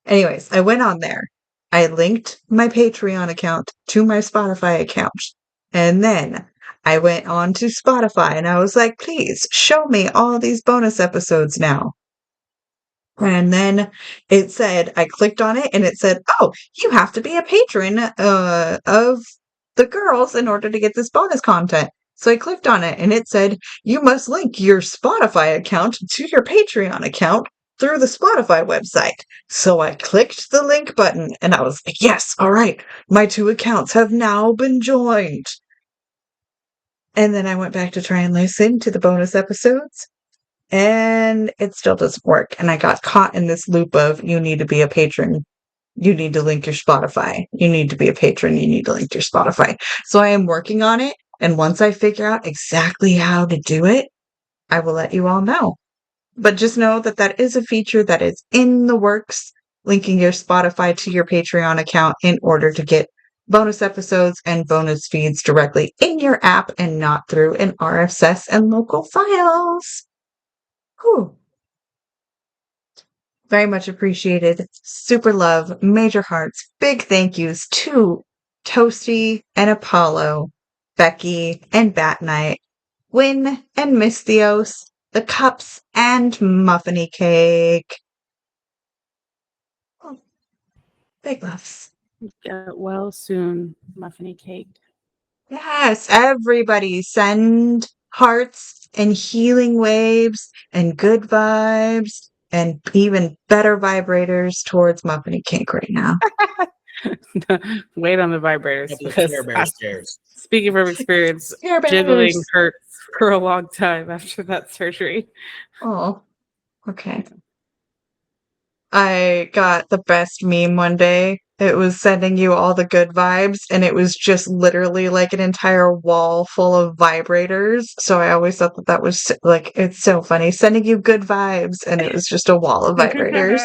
Speaker 3: Anyways, I went on there. I linked my Patreon account to my Spotify account. And then I went on to Spotify and I was like, please show me all these bonus episodes now. And then it said, I clicked on it and it said, oh, you have to be a patron of the girls in order to get this bonus content. So I clicked on it and it said, you must link your Spotify account to your Patreon account through the Spotify website. So I clicked the link button and I was like, yes, all right, my two accounts have now been joined. And then I went back to try and listen to the bonus episodes, and it still doesn't work. And I got caught in this loop of, you need to be a patron. You need to link your Spotify. You need to be a patron. You need to link your Spotify. So I am working on it. And once I figure out exactly how to do it, I will let you all know. But just know that that is a feature that is in the works, linking your Spotify to your Patreon account in order to get bonus episodes and bonus feeds directly in your app and not through an RSS and local files. Whew. Very much appreciated. Super love, major hearts, big thank yous to Toasty and Apollo, Becky and Bat Knight, Win and Miss Theos, the Cups and Muffiny Cake. Oh, big loves.
Speaker 2: Get well soon, Muffiny Cake.
Speaker 3: Yes, everybody send hearts and healing waves and good vibes and even better vibrators towards Muffiny Cake right now.
Speaker 2: Wait on the vibrators.
Speaker 1: Couple of
Speaker 2: Because
Speaker 1: Care Bear scares.
Speaker 2: speaking from experience,
Speaker 3: Care Bears.
Speaker 2: jiggling hurts for a long time after that surgery.
Speaker 3: Oh, okay. I got the best meme one day. It was sending you all the good vibes, and it was just literally like an entire wall full of vibrators. So I always thought that that was like, it's so funny. Sending you good vibes, and it was just a wall of vibrators.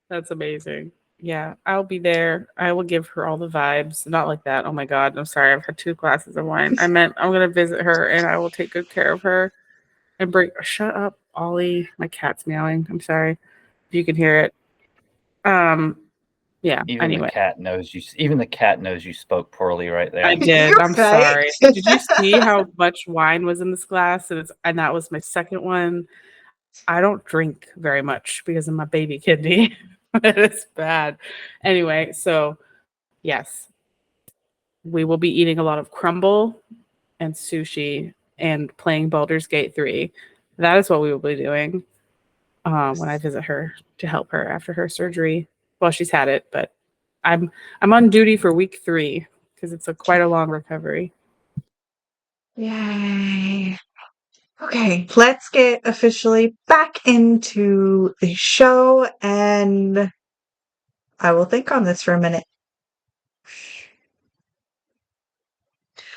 Speaker 2: That's amazing. Yeah, I'll be there. I will give her all the vibes. Not like that. Oh my God. I'm sorry. I've had 2 glasses of wine. I meant I'm going to visit her and I will take good care of her and bring. Shut up, Ollie. My cat's meowing. I'm sorry if you can hear it. Yeah.
Speaker 4: Even
Speaker 2: Anyway,
Speaker 4: the cat knows you. Even the cat knows you spoke poorly right there.
Speaker 2: I did.
Speaker 3: You're
Speaker 2: I'm
Speaker 3: right.
Speaker 2: sorry. Did you see how much wine was in this glass? And that was my second one. I don't drink very much because of my baby kidney. It's bad. Anyway, so yes, we will be eating a lot of crumble and sushi and playing Baldur's Gate 3. That is what we will be doing when I visit her to help her after her surgery. Well, she's had it, but I'm on duty for week 3 because it's quite a long recovery.
Speaker 3: Yay. Okay, let's get officially back into the show, and I will think on this for a minute.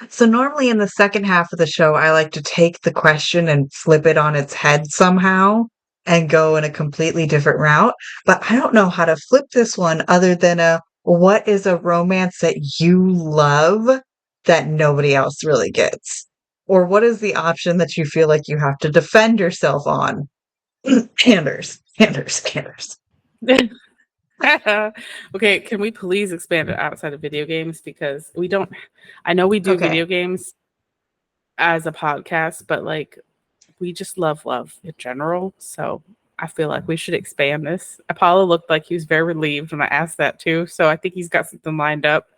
Speaker 3: So normally in the second half of the show, I like to take the question and flip it on its head somehow and go in a completely different route. But I don't know how to flip this one other than what is a romance that you love that nobody else really gets? Or what is the option that you feel like you have to defend yourself on? Anders.
Speaker 2: Okay, can we please expand it outside of video games? Because we don't, I know we do
Speaker 3: Okay.
Speaker 2: video games as a podcast, but like we just love in general. So I feel like we should expand this. Apollo looked like he was very relieved when I asked that too. So I think he's got something lined up.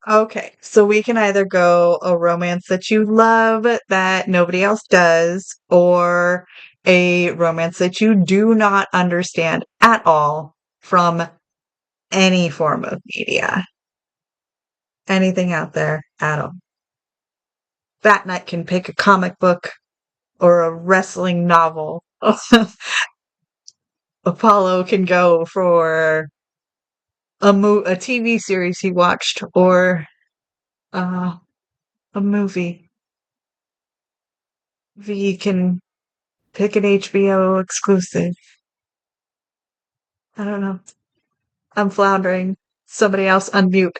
Speaker 3: Okay, so we can either go a romance that you love that nobody else does, or a romance that you do not understand at all from any form of media. Anything out there at all. That Knight can pick a comic book or a wrestling novel. Apollo can go for a TV series he watched, or a movie. V can pick an HBO exclusive. I don't know. I'm floundering. Somebody else unmute.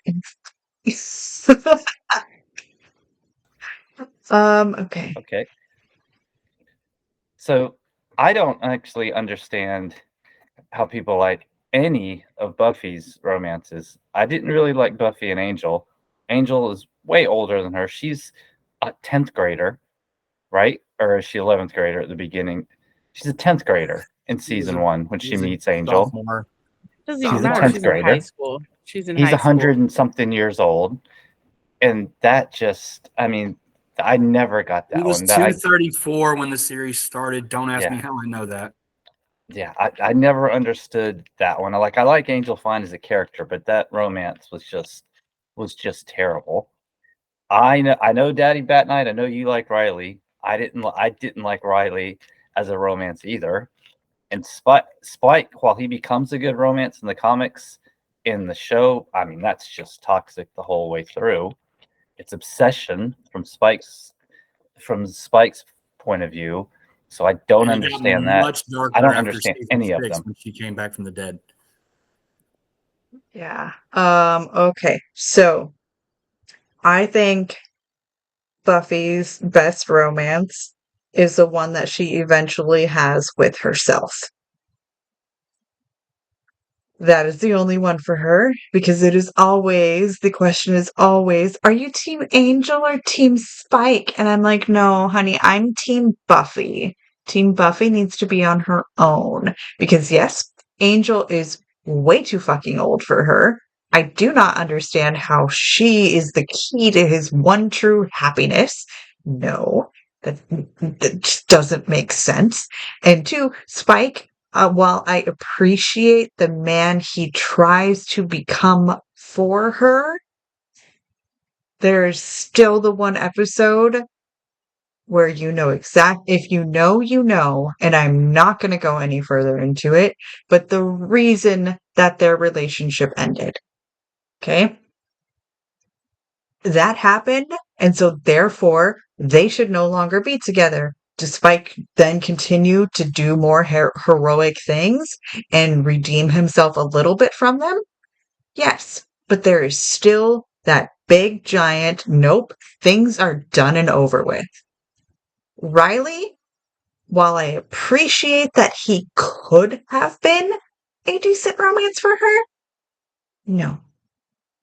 Speaker 3: Okay.
Speaker 4: Okay. So I don't actually understand how people like any of Buffy's romances. I didn't really like Buffy and Angel. Angel is way older than her. She's a 10th grader, right? Or is she 11th grader at the beginning? She's a 10th grader in season 1 when she meets Angel.
Speaker 1: Sophomore.
Speaker 2: Doesn't
Speaker 4: She's
Speaker 2: even
Speaker 4: a
Speaker 2: matter.
Speaker 4: 10th
Speaker 2: She's in high
Speaker 4: grader.
Speaker 2: school. She's in
Speaker 4: He's
Speaker 2: high school.
Speaker 4: 100 and something years old. And that just, I mean, I never got that
Speaker 1: He was
Speaker 4: one.
Speaker 1: 234 when the series started. Don't ask
Speaker 4: Yeah.
Speaker 1: me how I know that.
Speaker 4: Yeah, I never understood that one. I like Angel fine as a character, but that romance was just terrible. I know Daddy Bat Knight. I know you like Riley. I didn't like Riley as a romance either. And Spike, while he becomes a good romance in the comics, in the show, I mean, that's just toxic the whole way through. It's obsession from Spike's point of view. So I don't
Speaker 1: And it got
Speaker 4: understand that.
Speaker 1: much darker
Speaker 4: I don't
Speaker 1: after
Speaker 4: understand
Speaker 1: season
Speaker 4: any of
Speaker 1: 6
Speaker 4: them.
Speaker 1: when she came back from the dead.
Speaker 3: Yeah. Okay. So I think Buffy's best romance is the one that she eventually has with herself. That is the only one for her, because the question is always, are you Team Angel or Team Spike? And I'm like, no, honey, I'm Team Buffy. Team Buffy needs to be on her own. Because yes, Angel is way too fucking old for her. I do not understand how she is the key to his one true happiness. No, that just doesn't make sense. And two, Spike, while I appreciate the man he tries to become for her, there's still the one episode where if you know, you know, and I'm not going to go any further into it, but the reason that their relationship ended. Okay? That happened, and so therefore they should no longer be together. Despite then continue to do more heroic things and redeem himself a little bit from them? Yes, but there is still that big giant, nope, things are done and over with. Riley, while I appreciate that he could have been a decent romance for her, No.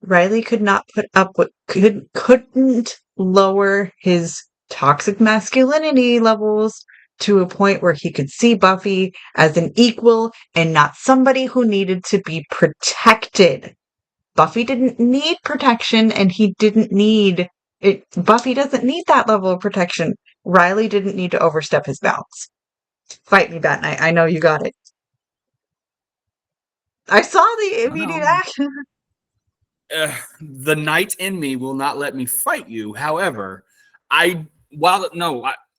Speaker 3: Riley could not put up with couldn't lower his toxic masculinity levels to a point where he could see Buffy as an equal and not somebody who needed to be protected. Buffy didn't need protection and he didn't need it. Buffy doesn't need that level of protection. Riley didn't need to overstep his bounds. Fight me, Bat Knight. I know you got it. I saw the immediate action.
Speaker 1: The knight in me will not let me fight you. However,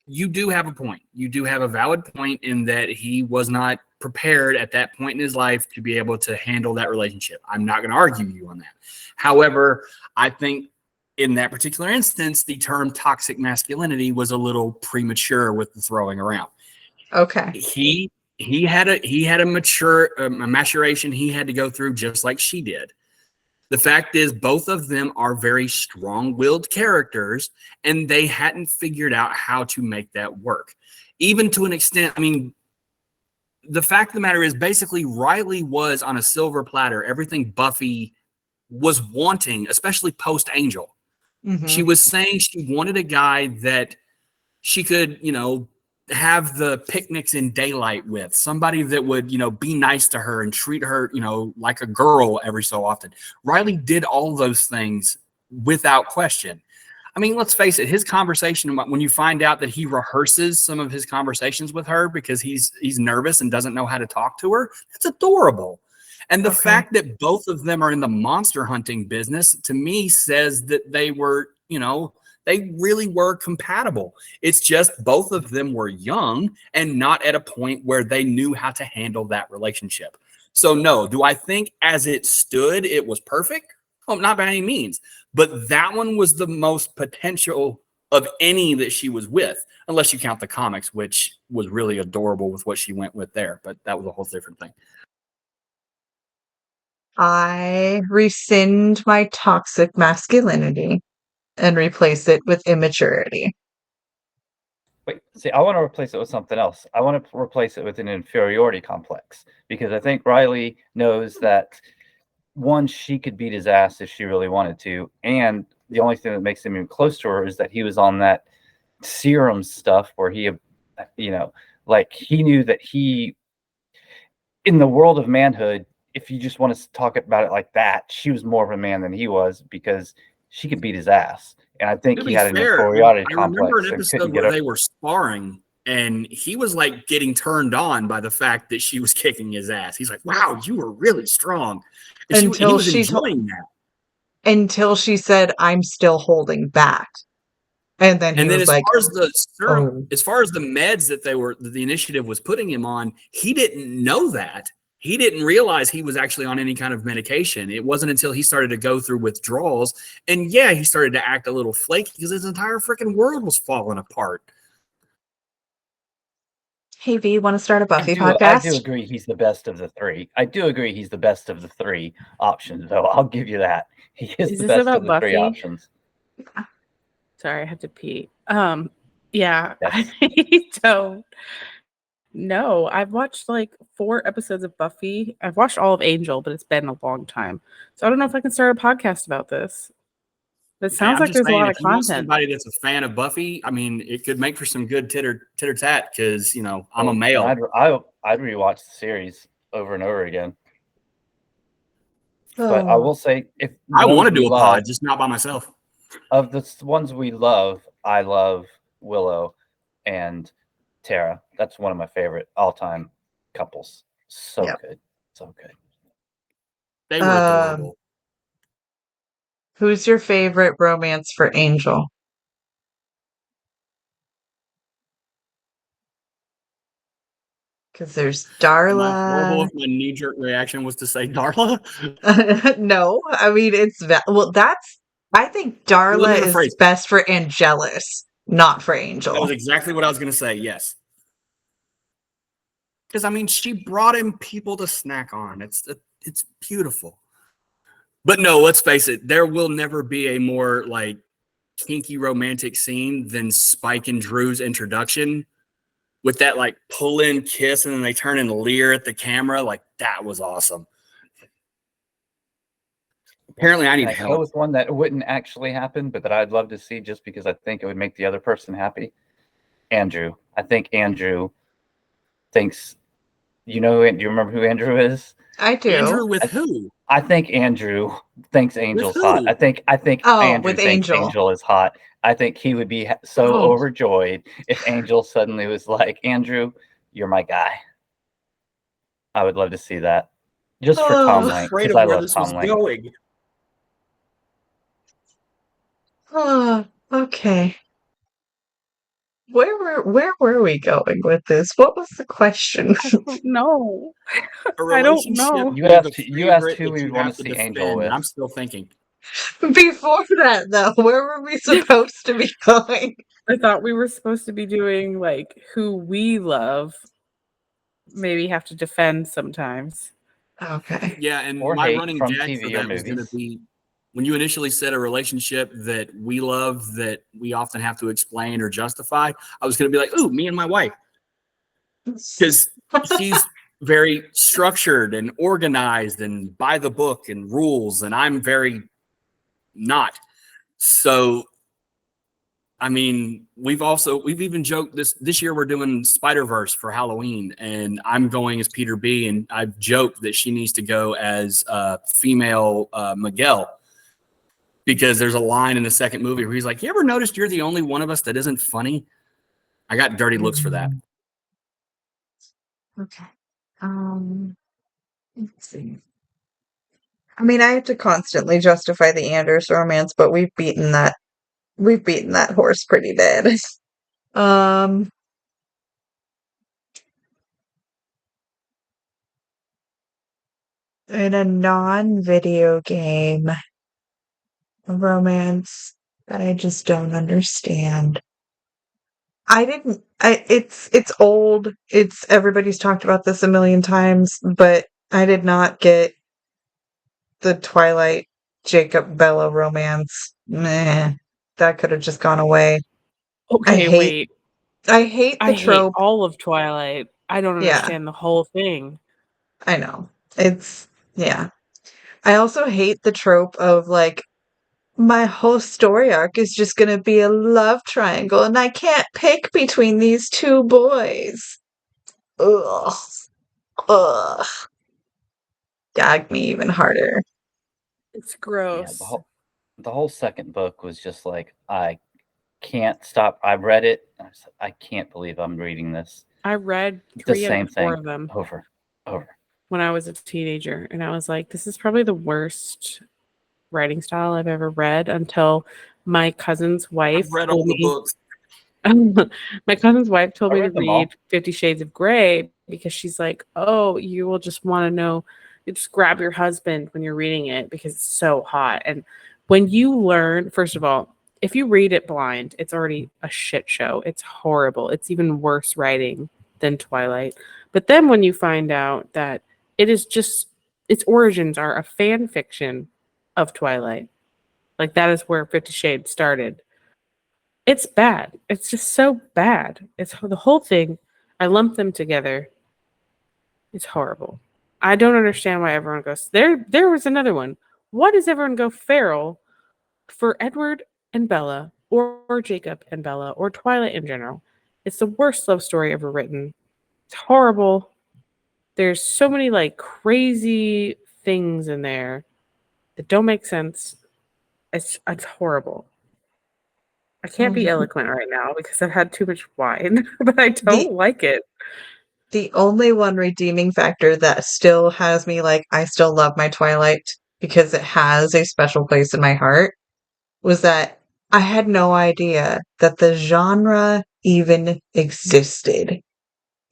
Speaker 1: you do have a point. You do have a valid point in that he was not prepared at that point in his life to be able to handle that relationship. I'm not going to argue you on that. However, I think in that particular instance, the term toxic masculinity was a little premature with the throwing around.
Speaker 3: Okay.
Speaker 1: He had a maturation he had to go through just like she did. The fact is, both of them are very strong-willed characters, and they hadn't figured out how to make that work. Even to an extent, I mean, the fact of the matter is, basically, Riley was on a silver platter, everything Buffy was wanting, especially post-Angel.
Speaker 3: Mm-hmm.
Speaker 1: She was saying she wanted a guy that she could, have the picnics in daylight with, somebody that would, be nice to her and treat her, like a girl every so often. Riley did all those things without question. I mean, let's face it, his conversation, when you find out that he rehearses some of his conversations with her because he's nervous and doesn't know how to talk to her, it's adorable. And the fact that both of them are in the monster hunting business, to me, says that they were, they really were compatible. It's just both of them were young and not at a point where they knew how to handle that relationship. So no, do I think as it stood, it was perfect? Oh, not by any means. But that one was the most potential of any that she was with, unless you count the comics, which was really adorable with what she went with there. But that was a whole different thing.
Speaker 3: I rescind my toxic masculinity and replace it with immaturity.
Speaker 4: Wait, see, I want to replace it with something else. I want to replace it with an inferiority complex because I think Riley knows that, one, she could beat his ass if she really wanted to, and the only thing that makes him even close to her is that he was on that serum stuff where he, like he knew that he, in the world of manhood, if you just want to talk about it like that, she was more of a man than he was because she could beat his ass. And I think he had an inferiority complex.
Speaker 1: I remember an episode where they were sparring and he was like getting turned on by the fact that she was kicking his ass. He's like, wow, you were really strong. And he was enjoying that. Until
Speaker 3: she said, I'm still holding back. And then he was like,
Speaker 1: far as the serum, as far as the meds that the initiative was putting him on, he didn't know that. He didn't realize he was actually on any kind of medication. It wasn't until he started to go through withdrawals. And yeah, he started to act a little flaky because his entire freaking world was falling apart.
Speaker 3: Hey, V, want to start a Buffy podcast?
Speaker 4: I do agree he's the best of the three. I do agree he's the best of the three options, though. I'll give you that. He is the best of the three options.
Speaker 2: Sorry, I had to pee. Yeah, yes. I don't know. I've watched like 4 episodes of Buffy. I've watched all of Angel, but it's been a long time. So I don't know if I can start a podcast about this. It sounds like there's a lot of content.
Speaker 1: Somebody that's a fan of Buffy, I mean, it could make for some good titter tat because, I'm a male.
Speaker 4: I'd rewatch the series over and over again. But I will say, if
Speaker 1: I want to do a pod, just not by myself.
Speaker 4: Of the ones we love, I love Willow and Tara. That's one of my favorite all-time couples. So good. So good.
Speaker 1: They were adorable.
Speaker 3: Who's your favorite romance for Angel? Because there's Darla.
Speaker 1: Am I horrible if my knee-jerk reaction was to say Darla?
Speaker 3: No, I mean I think Darla is best for Angelus, not for Angel.
Speaker 1: That was exactly what I was going to say. Yes. Because, I mean, she brought him people to snack on. It's beautiful. But no, let's face it. There will never be a more, like, kinky romantic scene than Spike and Drew's introduction with that, like, pull-in kiss and then they turn and leer at the camera. Like, that was awesome. Apparently, I need
Speaker 4: Can I go
Speaker 1: help.
Speaker 4: with one that wouldn't actually happen, but that I'd love to see just because I think it would make the other person happy? Andrew. I think Andrew thinks, do you remember who Andrew is?
Speaker 3: I do.
Speaker 1: Andrew with who?
Speaker 4: I think Andrew thinks Angel's hot.
Speaker 1: who?
Speaker 4: I think
Speaker 3: Oh,
Speaker 4: Andrew
Speaker 3: with
Speaker 4: thinks
Speaker 3: Angel.
Speaker 4: Angel is hot. I think he would be so
Speaker 2: Oh.
Speaker 4: overjoyed if Angel suddenly was like, Andrew, you're my guy. I would love to see that. Just for
Speaker 3: Oh.
Speaker 4: Tom
Speaker 1: I was
Speaker 4: Link,
Speaker 1: afraid
Speaker 4: because
Speaker 1: of
Speaker 4: I
Speaker 1: where
Speaker 4: love
Speaker 1: this was
Speaker 4: Tom Link.
Speaker 1: going.
Speaker 3: Okay. Where were we going with this? What was the question?
Speaker 2: I don't know.
Speaker 1: A
Speaker 2: I don't
Speaker 1: relationship
Speaker 2: know.
Speaker 4: You
Speaker 1: with
Speaker 4: asked
Speaker 1: a
Speaker 4: you asked
Speaker 1: favorite
Speaker 4: who
Speaker 1: that
Speaker 4: we
Speaker 1: you
Speaker 4: would want
Speaker 1: have
Speaker 4: to
Speaker 1: to
Speaker 4: see Angel
Speaker 1: defend.
Speaker 4: with.
Speaker 1: I'm still thinking.
Speaker 3: Before that, though, where were we supposed to be going?
Speaker 2: I thought we were supposed to be doing like who we love, maybe have to defend sometimes.
Speaker 3: Okay.
Speaker 1: Yeah, and
Speaker 4: Or
Speaker 1: my
Speaker 4: hate
Speaker 1: running
Speaker 4: from
Speaker 1: gag for
Speaker 4: TV or
Speaker 1: that was going to
Speaker 4: movies.
Speaker 1: be when you initially said a relationship that we love that we often have to explain or justify. I was going to be like, "Ooh, me and my wife," because she's very structured and organized and by the book and rules, and I'm very not. So, I mean, we've even joked this year we're doing Spider-Verse for Halloween, and I'm going as Peter B, and I've joked that she needs to go as female Miguel, because there's a line in the second movie where he's like, "You ever noticed you're the only one of us that isn't funny?" I got dirty looks for that.
Speaker 3: Okay. Let's see. I mean, I have to constantly justify the Anders romance, but we've beaten that horse pretty bad. In a non-video game romance that I just don't understand. It's old. Everybody's talked about this a million times, but I did not get the Twilight Jacob Bella romance. Meh. That could have just gone away.
Speaker 2: Okay, wait.
Speaker 3: I hate the
Speaker 2: I hate
Speaker 3: trope.
Speaker 2: all of Twilight. I don't
Speaker 3: Yeah.
Speaker 2: understand the whole thing.
Speaker 3: I know. Yeah. I also hate the trope of like, my whole story arc is just going to be a love triangle and I can't pick between these two boys. Ugh. Ugh. Gag me even harder.
Speaker 2: It's
Speaker 4: Yeah,
Speaker 2: gross.
Speaker 4: the whole second book was just like, I can't stop. I read it. And I said, I can't believe I'm reading this.
Speaker 2: I read
Speaker 4: The
Speaker 2: 3 out
Speaker 4: same
Speaker 2: of 4
Speaker 4: thing
Speaker 2: of them
Speaker 4: over.
Speaker 2: when I was a teenager, and I was like, this is probably the worst writing style I've ever read until my cousin's wife
Speaker 1: I've read all
Speaker 2: told
Speaker 1: the
Speaker 2: me.
Speaker 1: books.
Speaker 2: My cousin's wife told
Speaker 4: I
Speaker 2: me to
Speaker 4: read them all.
Speaker 2: read 50 Shades of Grey because she's like, oh, you will just want to know. You just grab your husband when you're reading it because it's so hot. And when you learn, first of all, if you read it blind, it's already a shit show. It's horrible. It's even worse writing than Twilight. But then when you find out that it is just, its origins are a fan fiction of Twilight, like that is where 50 Shades started. It's bad. It's just so bad. It's the whole thing. I lump them together. It's horrible. I don't understand why everyone goes there. There was another one. Why does everyone go feral for Edward and Bella, or Jacob and Bella, or Twilight in general? It's the worst love story ever written. It's horrible. There's so many like crazy things in there that don't make sense. It's horrible. I can't be eloquent right now because I've had too much wine, but I don't like it.
Speaker 3: The only one redeeming factor that still has me like, I still love my Twilight because it has a special place in my heart, was that I had no idea that the genre even existed.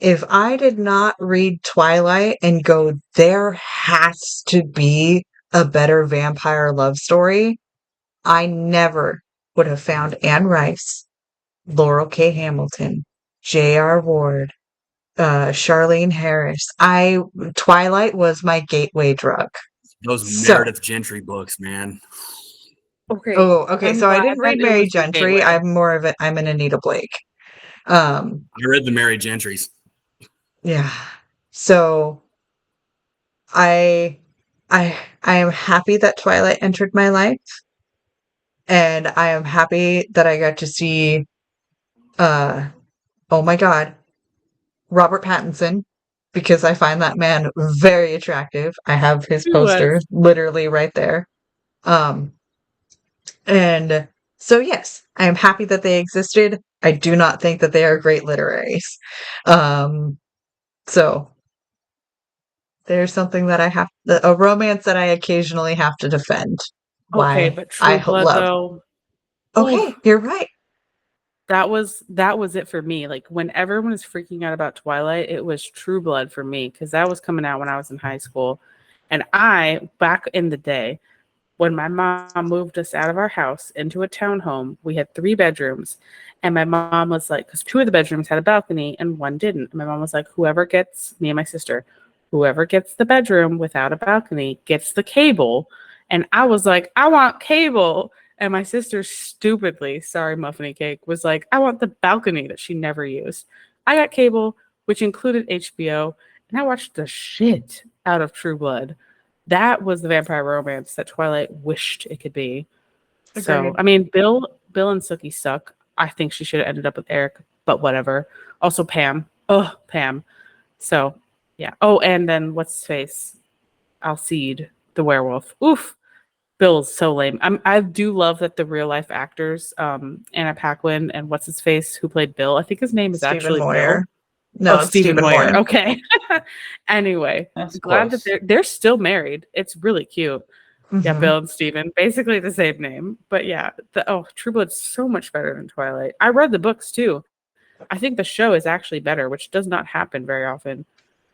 Speaker 3: If I did not read Twilight and go, there has to be a better vampire love story, I never would have found Anne Rice, Laurel K. Hamilton, J.R. Ward, Charlene Harris. Twilight was my gateway drug.
Speaker 1: Those
Speaker 3: So,
Speaker 1: Meredith Gentry books, man.
Speaker 2: Okay.
Speaker 3: okay.
Speaker 2: I'm
Speaker 3: So I
Speaker 2: glad
Speaker 3: didn't
Speaker 2: that
Speaker 3: read
Speaker 2: it
Speaker 3: Mary
Speaker 2: was your
Speaker 3: Gentry.
Speaker 2: gateway.
Speaker 3: I'm an Anita Blake.
Speaker 1: I read the Mary Gentrys.
Speaker 3: Yeah. So I I am happy that Twilight entered my life, and I am happy that I got to see, oh my God, Robert Pattinson, because I find that man very attractive. I have his
Speaker 2: He
Speaker 3: poster
Speaker 2: was.
Speaker 3: literally right there. Um, and so, yes, I am happy that they existed. I do not think that they are great literaries. So there's something that a romance that I occasionally have to defend.
Speaker 2: Okay,
Speaker 3: Why
Speaker 2: but
Speaker 3: I
Speaker 2: True Blood
Speaker 3: love.
Speaker 2: though.
Speaker 3: Okay,
Speaker 2: Oof,
Speaker 3: you're right.
Speaker 2: that was it for me. Like when everyone was freaking out about Twilight, it was True Blood for me because that was coming out when I was in high school. And I, back in the day, when my mom moved us out of our house into a townhome, we had 3 bedrooms. And my mom was like, because 2 of the bedrooms had a balcony and 1 didn't. And my mom was like, me and my sister, whoever gets the bedroom without a balcony gets the cable. And I was like, I want cable. And my sister stupidly, sorry, Muffiny Cake, was like, I want the balcony that she never used. I got cable, which included HBO, and I watched the shit out of True Blood. That was the vampire romance that Twilight wished it could be. So,
Speaker 3: Agreed.
Speaker 2: I mean, Bill and Sookie suck. I think she should have ended up with Eric, but whatever. Also, Pam. Oh, Pam. So, yeah. Oh, and then what's his face? Alcide, the werewolf. Oof. Bill's so lame. I do love that the real life actors, Anna Paquin and what's his face, who played Bill. I think his name is
Speaker 3: Stephen
Speaker 2: actually Bill.
Speaker 3: Moyer. No,
Speaker 2: Oh,
Speaker 3: it's
Speaker 2: Stephen
Speaker 3: Stephen
Speaker 2: Moyer.
Speaker 3: Moyer.
Speaker 2: Okay. Anyway,
Speaker 4: That's
Speaker 2: glad that
Speaker 4: close.
Speaker 2: they're still married. It's really cute. Yeah,
Speaker 3: Mhm.
Speaker 2: Bill and Stephen, basically the same name. But yeah, True Blood's so much better than Twilight. I read the books too. I think the show is actually better, which does not happen very often.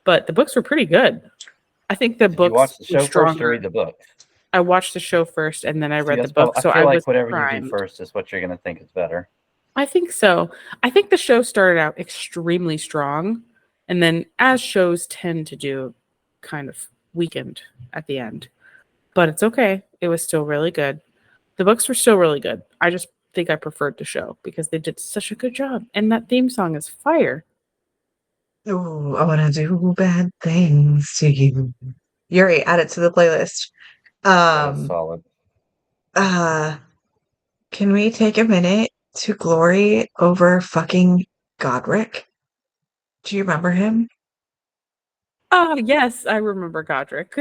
Speaker 2: But the books were pretty good. I think the
Speaker 4: Did you watch
Speaker 2: books
Speaker 4: the
Speaker 2: were
Speaker 4: show first or
Speaker 2: stronger.
Speaker 4: read the book?
Speaker 2: I watched the show first and then I
Speaker 4: See,
Speaker 2: read the
Speaker 4: that's
Speaker 2: book,
Speaker 4: I
Speaker 2: so
Speaker 4: feel
Speaker 2: I was
Speaker 4: like whatever you do
Speaker 2: primed.
Speaker 4: first is what you're going to think is better.
Speaker 2: I think so. I think the show started out extremely strong, and then as shows tend to do, kind of weakened at the end. But it's okay. It was still really good. The books were still really good. I just think I preferred the show because they did such a good job. And that theme song is fire.
Speaker 3: Ooh, I want to do bad things to you. Yuri, add it to the playlist.
Speaker 4: That is
Speaker 3: Um,
Speaker 4: solid.
Speaker 3: uh, can we take a minute to glory over fucking Godric? Do you remember him?
Speaker 2: Oh, yes, I remember Godric.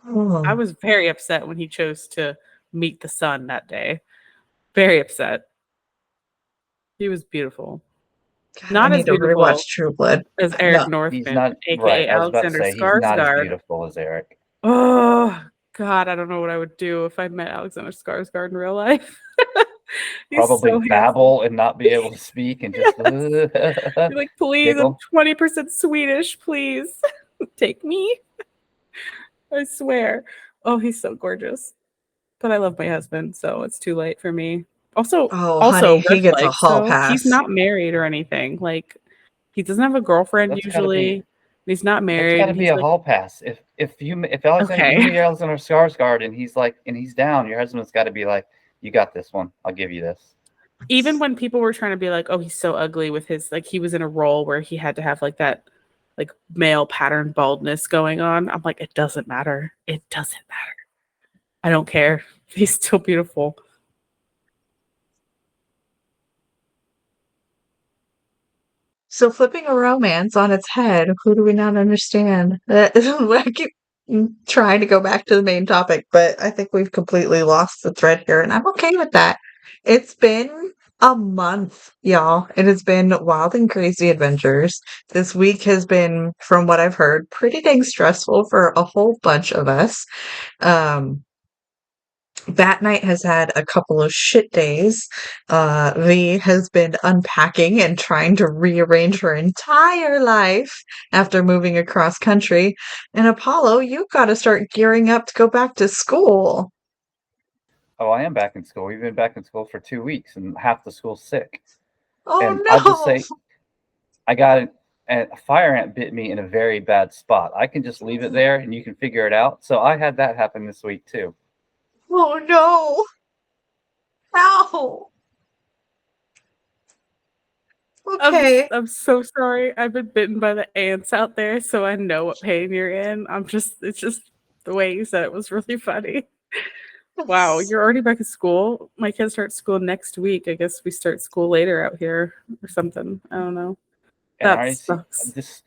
Speaker 3: Oh,
Speaker 2: I was very upset when he chose to meet the sun that day. Very upset. He was beautiful.
Speaker 3: God, I
Speaker 2: Not as
Speaker 3: need to rewatch
Speaker 2: beautiful
Speaker 3: True Blood.
Speaker 2: as
Speaker 3: No,
Speaker 2: Eric
Speaker 4: He's
Speaker 2: Northman,
Speaker 4: not right.
Speaker 2: aka
Speaker 4: I was about to
Speaker 2: Alexander
Speaker 4: say he's not as
Speaker 2: Skarsgård.
Speaker 4: beautiful as Eric.
Speaker 2: Oh God, I don't know what I would do if I met Alexander Skarsgård in real life. He's
Speaker 4: Probably
Speaker 2: so handsome.
Speaker 4: babble and not be able to speak and just
Speaker 2: You're like, please, I'm
Speaker 4: giggle.
Speaker 2: 20% Swedish, please. Take me. I swear. Oh, he's so gorgeous. But I love my husband, so it's too late for me. Also,
Speaker 3: oh,
Speaker 2: also
Speaker 3: honey, he
Speaker 2: red
Speaker 3: gets a
Speaker 2: flags.
Speaker 3: hall
Speaker 2: So he's
Speaker 3: pass.
Speaker 2: not married or anything. Like he doesn't have a girlfriend
Speaker 4: That's got to be
Speaker 2: usually. He's not
Speaker 4: that's got
Speaker 2: married.
Speaker 4: to
Speaker 2: And
Speaker 4: be
Speaker 2: he's
Speaker 4: a
Speaker 2: like,
Speaker 4: hall pass. If Alexander
Speaker 2: okay.
Speaker 4: you meet Alexander Skarsgård and he's down, your husband's got to be like, you got this one. I'll give you this.
Speaker 2: Even when people were trying to be like, oh, he's so ugly with his like he was in a role where he had to have like that like male pattern baldness going on. I'm like, it doesn't matter. It doesn't matter. I don't care. He's still beautiful.
Speaker 3: So flipping a romance on its head, who do we not understand? I keep trying to go back to the main topic, but I think we've completely lost the thread here, and I'm okay with that. It's been a month, y'all. It has been wild and crazy adventures. This week has been, from what I've heard, pretty dang stressful for a whole bunch of us. Um, Bat Night has had a couple of shit days. V has been unpacking and trying to rearrange her entire life after moving across country. And Apollo, you've got to start gearing up to go back to school.
Speaker 4: Oh, I am back in school. We've been back in school for 2 weeks, and half the school's sick.
Speaker 3: Oh
Speaker 4: And I'll just
Speaker 3: no!
Speaker 4: say, I got a fire ant bit me in a very bad spot. I can just leave it there, and you can figure it out. So I had that happen this week too.
Speaker 3: Oh no! Ow! Okay.
Speaker 2: I'm so sorry. I've been bitten by the ants out there, so I know what pain you're in. It's just The way you said it was really funny. Wow, you're already back at school? My kids start school next week. I guess we start school later out here or something. I don't know.
Speaker 4: And
Speaker 2: That
Speaker 4: I see
Speaker 2: sucks.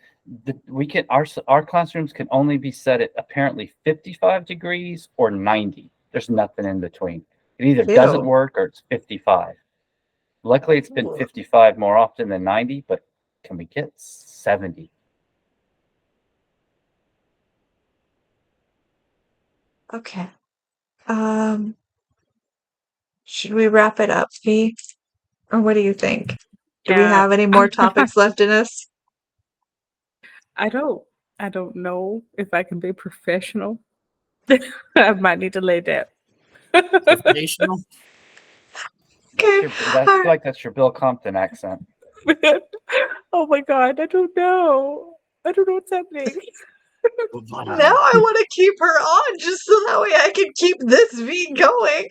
Speaker 4: we can our classrooms can only be set at apparently 55 degrees or 90. There's nothing in between. It either doesn't
Speaker 3: Ew.
Speaker 4: work or it's 55. Luckily, it's been
Speaker 3: Ooh.
Speaker 4: 55 more often than 90, but can we get 70?
Speaker 3: Okay. Should we wrap it up, Fee? Or what do you think? Do we
Speaker 2: Yeah.
Speaker 3: have any more topics left in us?
Speaker 2: I don't know if I can be professional. I might need to lay down.
Speaker 1: Professional.
Speaker 3: Okay.
Speaker 4: I feel like that's your Bill Compton accent.
Speaker 2: Oh my god, I don't know. I don't know what's happening.
Speaker 3: Now I want to keep her on just so that way I can keep this V going.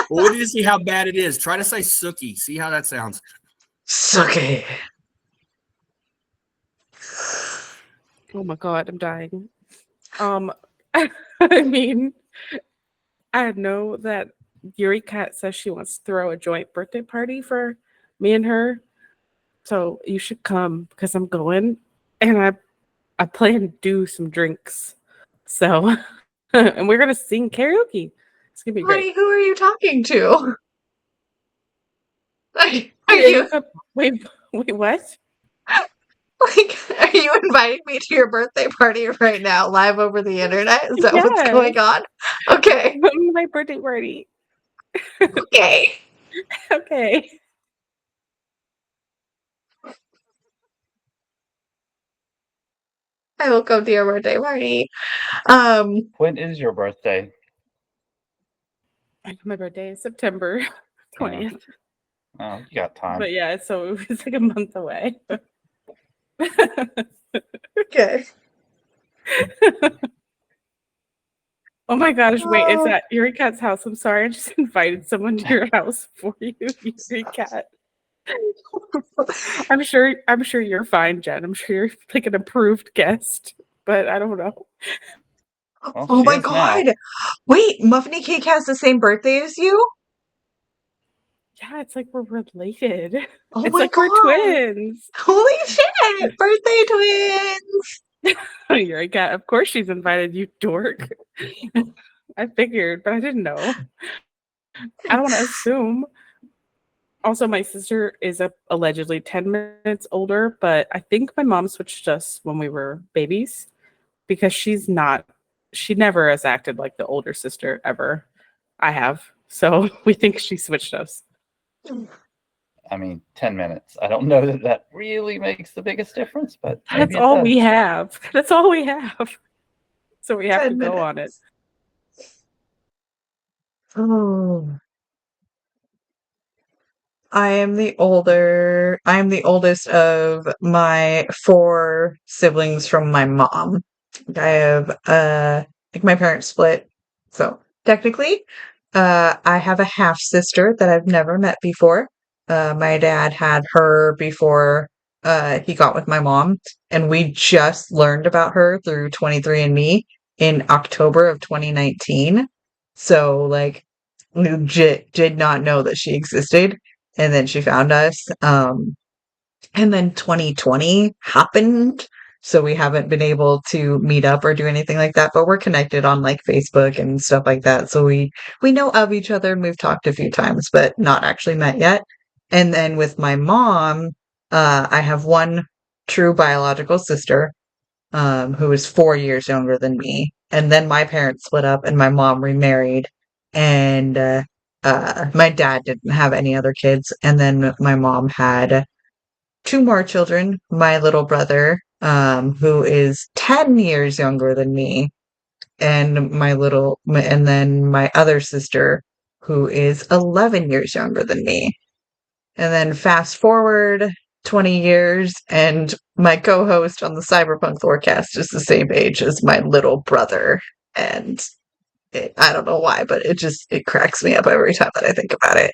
Speaker 1: Well, we need to see how bad it is. Try to say Sookie. See how that sounds.
Speaker 3: Sucky.
Speaker 2: Oh my god, I'm dying. I mean, I know that Yuri Cat says she wants to throw a joint birthday party for me and her. So you should come because I'm going and I plan to do some drinks. So and we're gonna sing karaoke. It's gonna be great.
Speaker 3: Honey, who are you talking to? Are
Speaker 2: Yeah,
Speaker 3: you
Speaker 2: wait, what?
Speaker 3: are you inviting me to your birthday party right now, live over the internet? Is that what's
Speaker 2: Yes.
Speaker 3: going on? Okay.
Speaker 2: My birthday party.
Speaker 3: Okay.
Speaker 2: Okay.
Speaker 3: I will come to your birthday party.
Speaker 4: When is your birthday?
Speaker 2: My birthday is September 20th.
Speaker 4: Oh, you got time.
Speaker 2: But yeah, so it was like a month away.
Speaker 3: Okay.
Speaker 2: Oh my gosh, wait, it's
Speaker 3: Oh.
Speaker 2: at Yuri Cat's house. I'm sorry, I just invited someone to your house for you, Yuri Cat. I'm sure you're fine, Jen. I'm sure you're like an approved guest, but I don't know.
Speaker 4: Well,
Speaker 3: Oh
Speaker 4: she
Speaker 3: my
Speaker 4: is now.
Speaker 3: god. Wait, Muffiny Cake has the same birthday as you?
Speaker 2: Yeah, it's like we're related.
Speaker 3: Oh
Speaker 2: It's
Speaker 3: my
Speaker 2: like we're
Speaker 3: god.
Speaker 2: twins.
Speaker 3: Holy shit. Birthday twins.
Speaker 2: Yuri Cat, of course she's invited, you dork. I figured, but I didn't know. I don't want to assume. Also, my sister is allegedly 10 minutes older, but I think my mom switched us when we were babies because she never has acted like the older sister ever. I have. So we think she switched us.
Speaker 4: I mean, 10 minutes. I don't know that really makes the biggest difference, but
Speaker 2: That's
Speaker 4: maybe it
Speaker 2: all
Speaker 4: does.
Speaker 2: we have. That's all we have. So we have
Speaker 3: 10
Speaker 2: to go on it.
Speaker 3: Oh. I am the oldest of my 4 siblings from my mom. I have like my parents split. So technically, I have a half sister that I've never met before. My dad had her before he got with my mom, and we just learned about her through 23andMe in October of 2019. So like legit did not know that she existed, and then she found us. And then 2020 happened, so we haven't been able to meet up or do anything like that, but we're connected on like Facebook and stuff like that. So we know of each other and we've talked a few times, but not actually met yet. And then with my mom, I have one true biological sister, who is 4 years younger than me. And then my parents split up and my mom remarried, and my dad didn't have any other kids. And then my mom had 2 more children, my little brother, who is 10 years younger than me, and and then my other sister, who is 11 years younger than me. And then fast forward 20 years, and my co-host on the Cyberpunk Forecast is the same age as my little brother. And I don't know why, but it cracks me up every time that I think about it.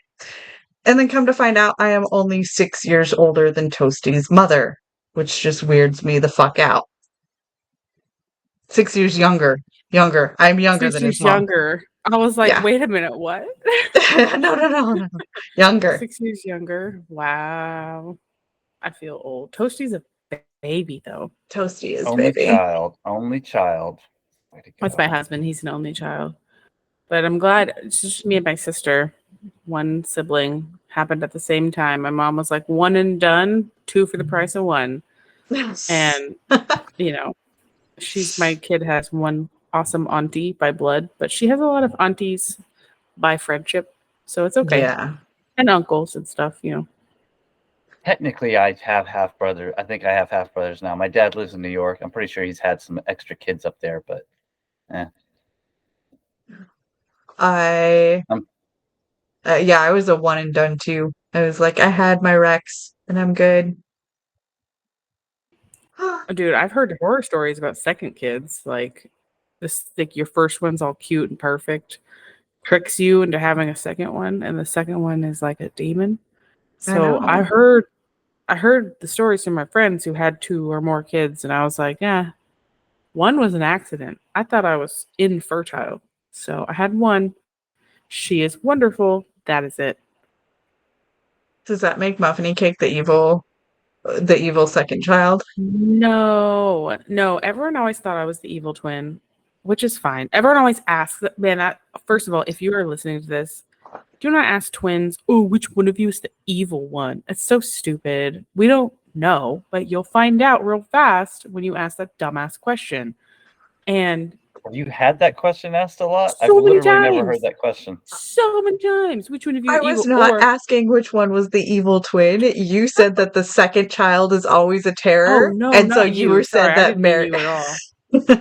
Speaker 3: And then come to find out, I am only 6 years older than Toasty's mother, which just weirds me the fuck out. 6 years younger Younger. I'm younger
Speaker 2: 6
Speaker 3: than his
Speaker 2: years
Speaker 3: mom.
Speaker 2: younger. I was like,
Speaker 3: Yeah.
Speaker 2: wait a minute, what?
Speaker 3: No. Younger.
Speaker 2: 6 years younger. Wow. I feel old. Toasty's a baby, though.
Speaker 3: Toasty is
Speaker 4: Only
Speaker 3: baby.
Speaker 4: child. Only child. Way to
Speaker 2: That's
Speaker 4: go.
Speaker 2: my husband. He's an only child. But I'm glad it's just me and my sister. One sibling happened at the same time. My mom was like, one and done, two for the price of one. And, my kid has one awesome auntie by blood, but she has a lot of aunties by friendship. So it's okay.
Speaker 3: Yeah.
Speaker 2: And uncles and stuff,
Speaker 4: Technically, I have half brother. I think I have half brothers now. My dad lives in New York. I'm pretty sure he's had some extra kids up there, but
Speaker 3: I
Speaker 4: Um,
Speaker 3: I was a one and done too. I was like, I had my Rex and I'm good.
Speaker 2: Dude, I've heard horror stories about second kids. Like your first one's all cute and perfect, tricks you into having a second one, and the second one is like a demon. So
Speaker 3: know.
Speaker 2: I heard the stories from my friends who had 2 or more kids, and I was like, yeah, one was an accident. I thought I was infertile. So I had one. She is wonderful. That is it.
Speaker 3: Does that make Muffiny Cake the evil second child?
Speaker 2: No. Everyone always thought I was the evil twin, which is fine. Everyone always asks, man, first of all, if you are listening to this, do not ask twins, oh, which one of you is the evil one? It's so stupid. We don't know, but you'll find out real fast when you ask that dumbass question. And
Speaker 4: have you had that question asked a lot? I've
Speaker 2: so many
Speaker 4: literally never
Speaker 2: times.
Speaker 4: heard that question.
Speaker 2: So many times. Which one of you
Speaker 3: I
Speaker 2: are
Speaker 3: was
Speaker 2: evil?
Speaker 3: not asking which one was the evil twin. You said that the second child is always a terror.
Speaker 2: Oh, no,
Speaker 3: and so
Speaker 2: not
Speaker 3: you
Speaker 2: you.
Speaker 3: were
Speaker 2: Sorry,
Speaker 3: said
Speaker 2: I
Speaker 3: that
Speaker 2: didn't mean you at all.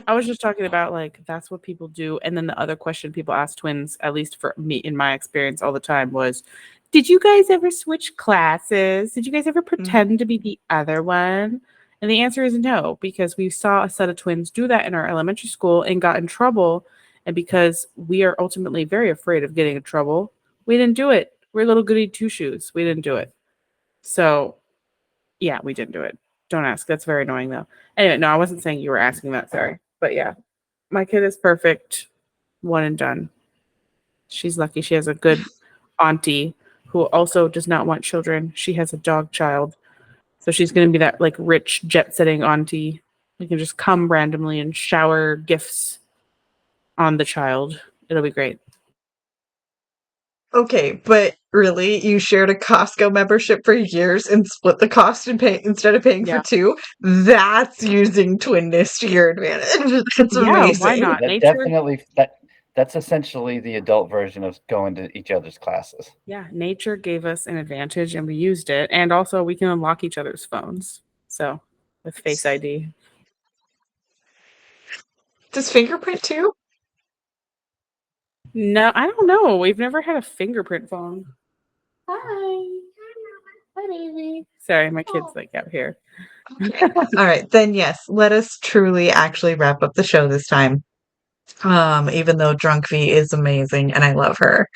Speaker 2: I was just talking about that's what people do. And then the other question people ask twins, at least for me in my experience all the time, was, did you guys ever switch classes? Did you guys ever pretend to be the other one? And the answer is no, because we saw a set of twins do that in our elementary school and got in trouble. And because we are ultimately very afraid of getting in trouble, we didn't do it. We're little goody two shoes. We didn't do it. So yeah, we didn't do it. Don't ask. That's very annoying though. Anyway, no, I wasn't saying you were asking that. Sorry. But yeah, my kid is perfect. One and done. She's lucky. She has a good auntie who also does not want children. She has a dog child. So she's going to be that rich jet setting auntie who can just come randomly and shower gifts on the child. It'll be great.
Speaker 3: Okay, but really, you shared a Costco membership for years and split the cost and pay instead of paying for 2? That's using twinness to your advantage. That's amazing.
Speaker 2: Why not?
Speaker 4: That
Speaker 2: Nature.
Speaker 4: definitely that's essentially the adult version of going to each other's classes.
Speaker 2: Yeah, nature gave us an advantage and we used it. And also we can unlock each other's phones. So with Face ID.
Speaker 3: Does fingerprint too?
Speaker 2: No, I don't know. We've never had a fingerprint phone. Hi. Hi, baby. Sorry, my kid's out here.
Speaker 3: Okay. All right, then yes, let us truly actually wrap up the show this time. Even though Drunk V is amazing and I love her.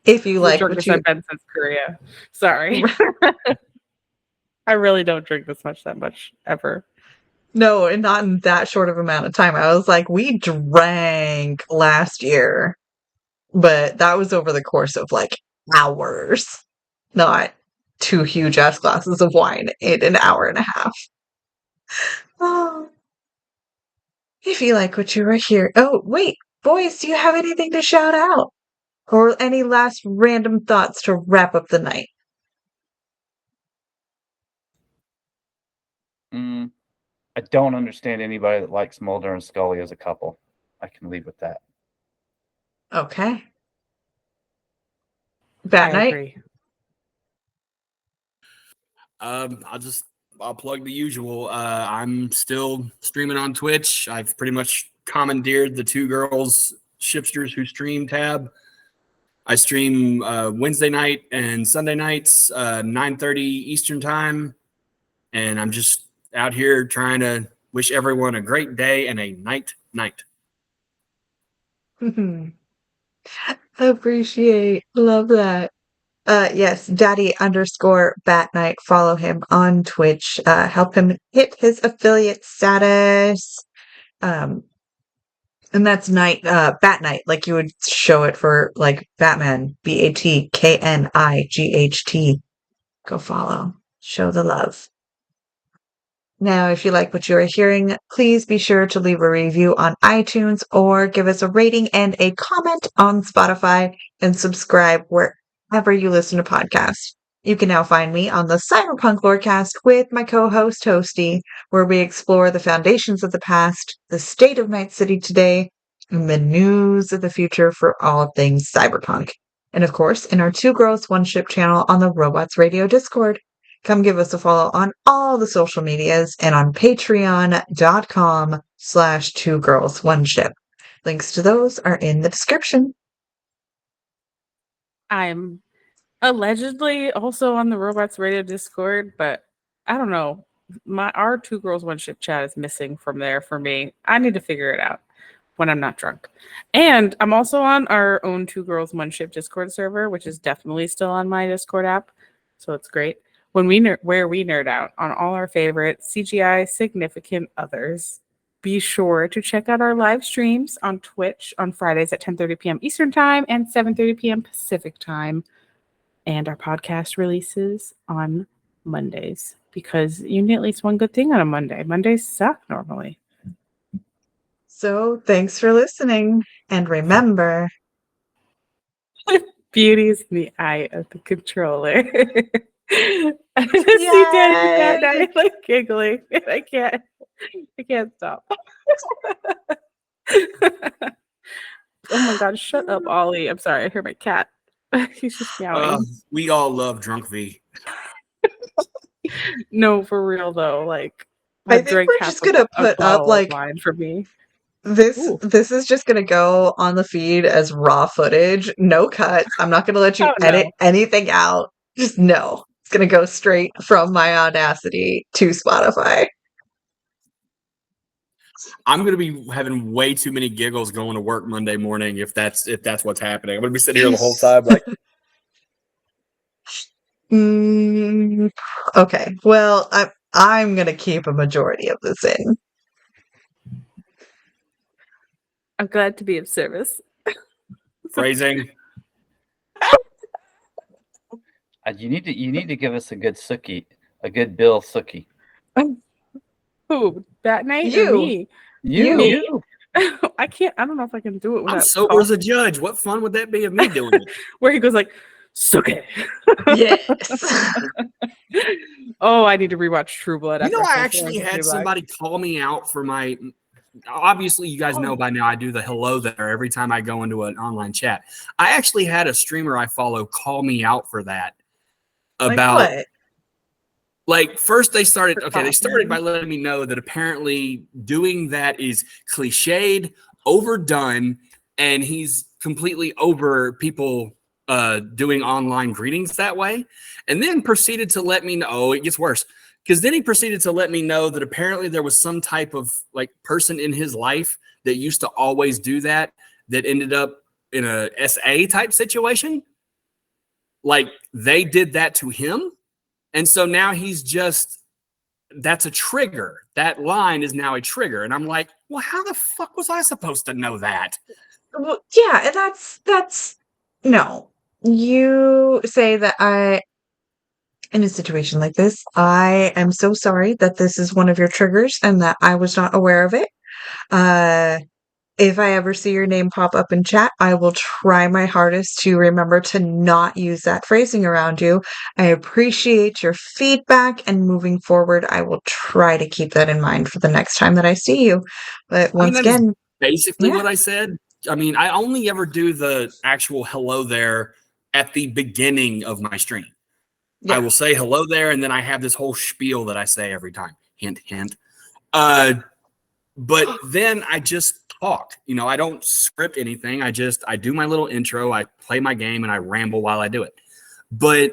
Speaker 3: If you like what
Speaker 2: drunkest I've been since Korea. Sorry. I really don't drink this much that much ever.
Speaker 3: No, and not in that short of amount of time. I was like, we drank last year, but that was over the course of hours, not 2 huge ass glasses of wine in an hour and a half. Oh. If you like what you were here. Oh, wait, boys, do you have anything to shout out? Or any last random thoughts to wrap up the night?
Speaker 4: I don't understand anybody that likes Mulder and Scully as a couple. I can leave with that.
Speaker 3: Okay. Bat night?
Speaker 2: Agree.
Speaker 1: I'll plug the usual. I'm still streaming on Twitch. I've pretty much commandeered the Two Girls Shipsters Who Stream tab. I stream Wednesday night and Sunday nights, 9:30 Eastern time. And I'm just out here trying to wish everyone a great day and a night.
Speaker 3: Appreciate. Love that. Yes, Daddy_Bat Night. Follow him on Twitch. Help him hit his affiliate status. And that's Bat Night, like you would show it for like Batman, BATKNIGHT. Go follow. Show the love. Now, if you like what you are hearing, please be sure to leave a review on iTunes or give us a rating and a comment on Spotify and subscribe wherever you listen to podcasts. You can now find me on the Cyberpunk Lorecast with my co-host Toasty, where we explore the foundations of the past, the state of Night City today, and the news of the future for all things cyberpunk. And of course, in our Two Girls, One Ship channel on the Robots Radio Discord. Come give us a follow on all the social medias and on patreon.com/2girls1ship. Links to those are in the description.
Speaker 2: I'm allegedly also on the Robots Radio Discord, but I don't know. Our Two Girls One Ship chat is missing from there for me. I need to figure it out when I'm not drunk. And I'm also on our own Two Girls One Ship Discord server, which is definitely still on my Discord app. So it's great. Where we nerd out on all our favorite CGI significant others. Be sure to check out our live streams on Twitch on Fridays at 10:30 p.m. Eastern Time and 7:30 p.m. Pacific Time. And our podcast releases on Mondays because you need at least one good thing on a Monday. Mondays suck normally.
Speaker 3: So thanks for listening. And remember,
Speaker 2: beauty's in the eye of the controller. I just see Danny that night like giggling. And I can't stop. Oh my god, shut up, Ollie. I'm sorry, I hear my cat. He's just meowing.
Speaker 1: We all love Drunk V.
Speaker 2: No, for real though. Like
Speaker 3: I think we're just gonna put up like
Speaker 2: line for me.
Speaker 3: This is just gonna go on the feed as raw footage, no cuts. I'm not gonna let you edit anything out. Just no. It's gonna go straight from my Audacity to Spotify.
Speaker 1: I'm gonna be having way too many giggles going to work Monday morning if that's what's happening. I'm gonna be sitting here the whole time like
Speaker 3: okay. Well, I'm gonna keep a majority of this in.
Speaker 2: I'm glad to be of service.
Speaker 1: Phrasing.
Speaker 4: You need to give us a good Sookie, a good Bill Sookie.
Speaker 2: Who? That night?
Speaker 3: You.
Speaker 2: Or me?
Speaker 4: You.
Speaker 2: I can't. I don't know if I can do it without.
Speaker 1: I'm sober as a judge. What fun would that be of me doing it?
Speaker 2: Where he goes like, "Suke."
Speaker 3: Yes.
Speaker 2: Oh, I need to rewatch True Blood.
Speaker 1: You know, I actually had somebody call me out for my. Obviously, you guys know by now I do the hello there every time I go into an online chat. I actually had a streamer I follow call me out for that. About
Speaker 3: like what?
Speaker 1: Like first they started by letting me know that apparently doing that is cliched, overdone, and he's completely over people doing online greetings that way. And then proceeded to let me know, oh, it gets worse. Because then he proceeded to let me know that apparently there was some type of like person in his life that used to always do that ended up in a SA type situation. Like they did that to him. And so now that's a trigger. That line is now a trigger. And I'm like, well, how the fuck was I supposed to know that?
Speaker 3: Well, yeah, and that's no. You say that in a situation like this, I am so sorry that this is one of your triggers and that I was not aware of it. If I ever see your name pop up in chat, I will try my hardest to remember to not use that phrasing around you. I appreciate your feedback, and moving forward, I will try to keep that in mind for the next time that I see you. But once again,
Speaker 1: basically what I said. I mean, I only ever do the actual hello there at the beginning of my stream. Yeah. I will say hello there, and then I have this whole spiel that I say every time. Hint, hint. But then I just talk. You know, I don't script anything. I do my little intro. I play my game, and I ramble while I do it. But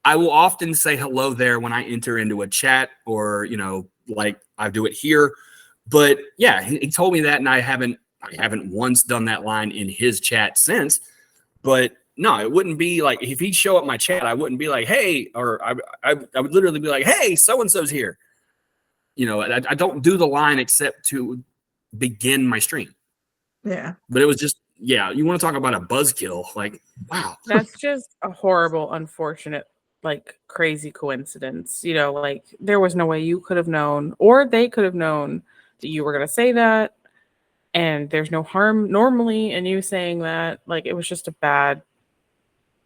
Speaker 1: I will often say hello there when I enter into a chat or, you know, like I do it here. But yeah, he told me that, and I haven't once done that line in his chat since. But no, it wouldn't be like if he'd show up my chat, I wouldn't be like, hey, or I would literally be like, hey, so-and-so's here. You know, I don't do the line except to begin my stream.
Speaker 3: Yeah.
Speaker 1: But it was just, yeah, you want to talk about a buzzkill. Like, wow.
Speaker 2: That's just a horrible, unfortunate, like crazy coincidence. You know, like there was no way you could have known or they could have known that you were going to say that. And there's no harm normally in you saying that. Like it was just a bad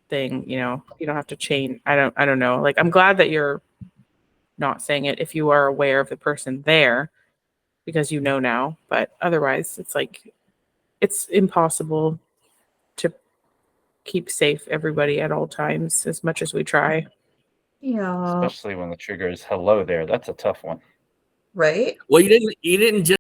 Speaker 2: thing, you know. You don't have to change. I don't know. Like I'm glad that you're not saying it if you are aware of the person there because you know now. But otherwise it's like it's impossible to keep safe everybody at all times as much as we try.
Speaker 3: Yeah.
Speaker 4: Especially when the trigger is hello there. That's a tough one.
Speaker 3: Right?
Speaker 1: Well, you didn't just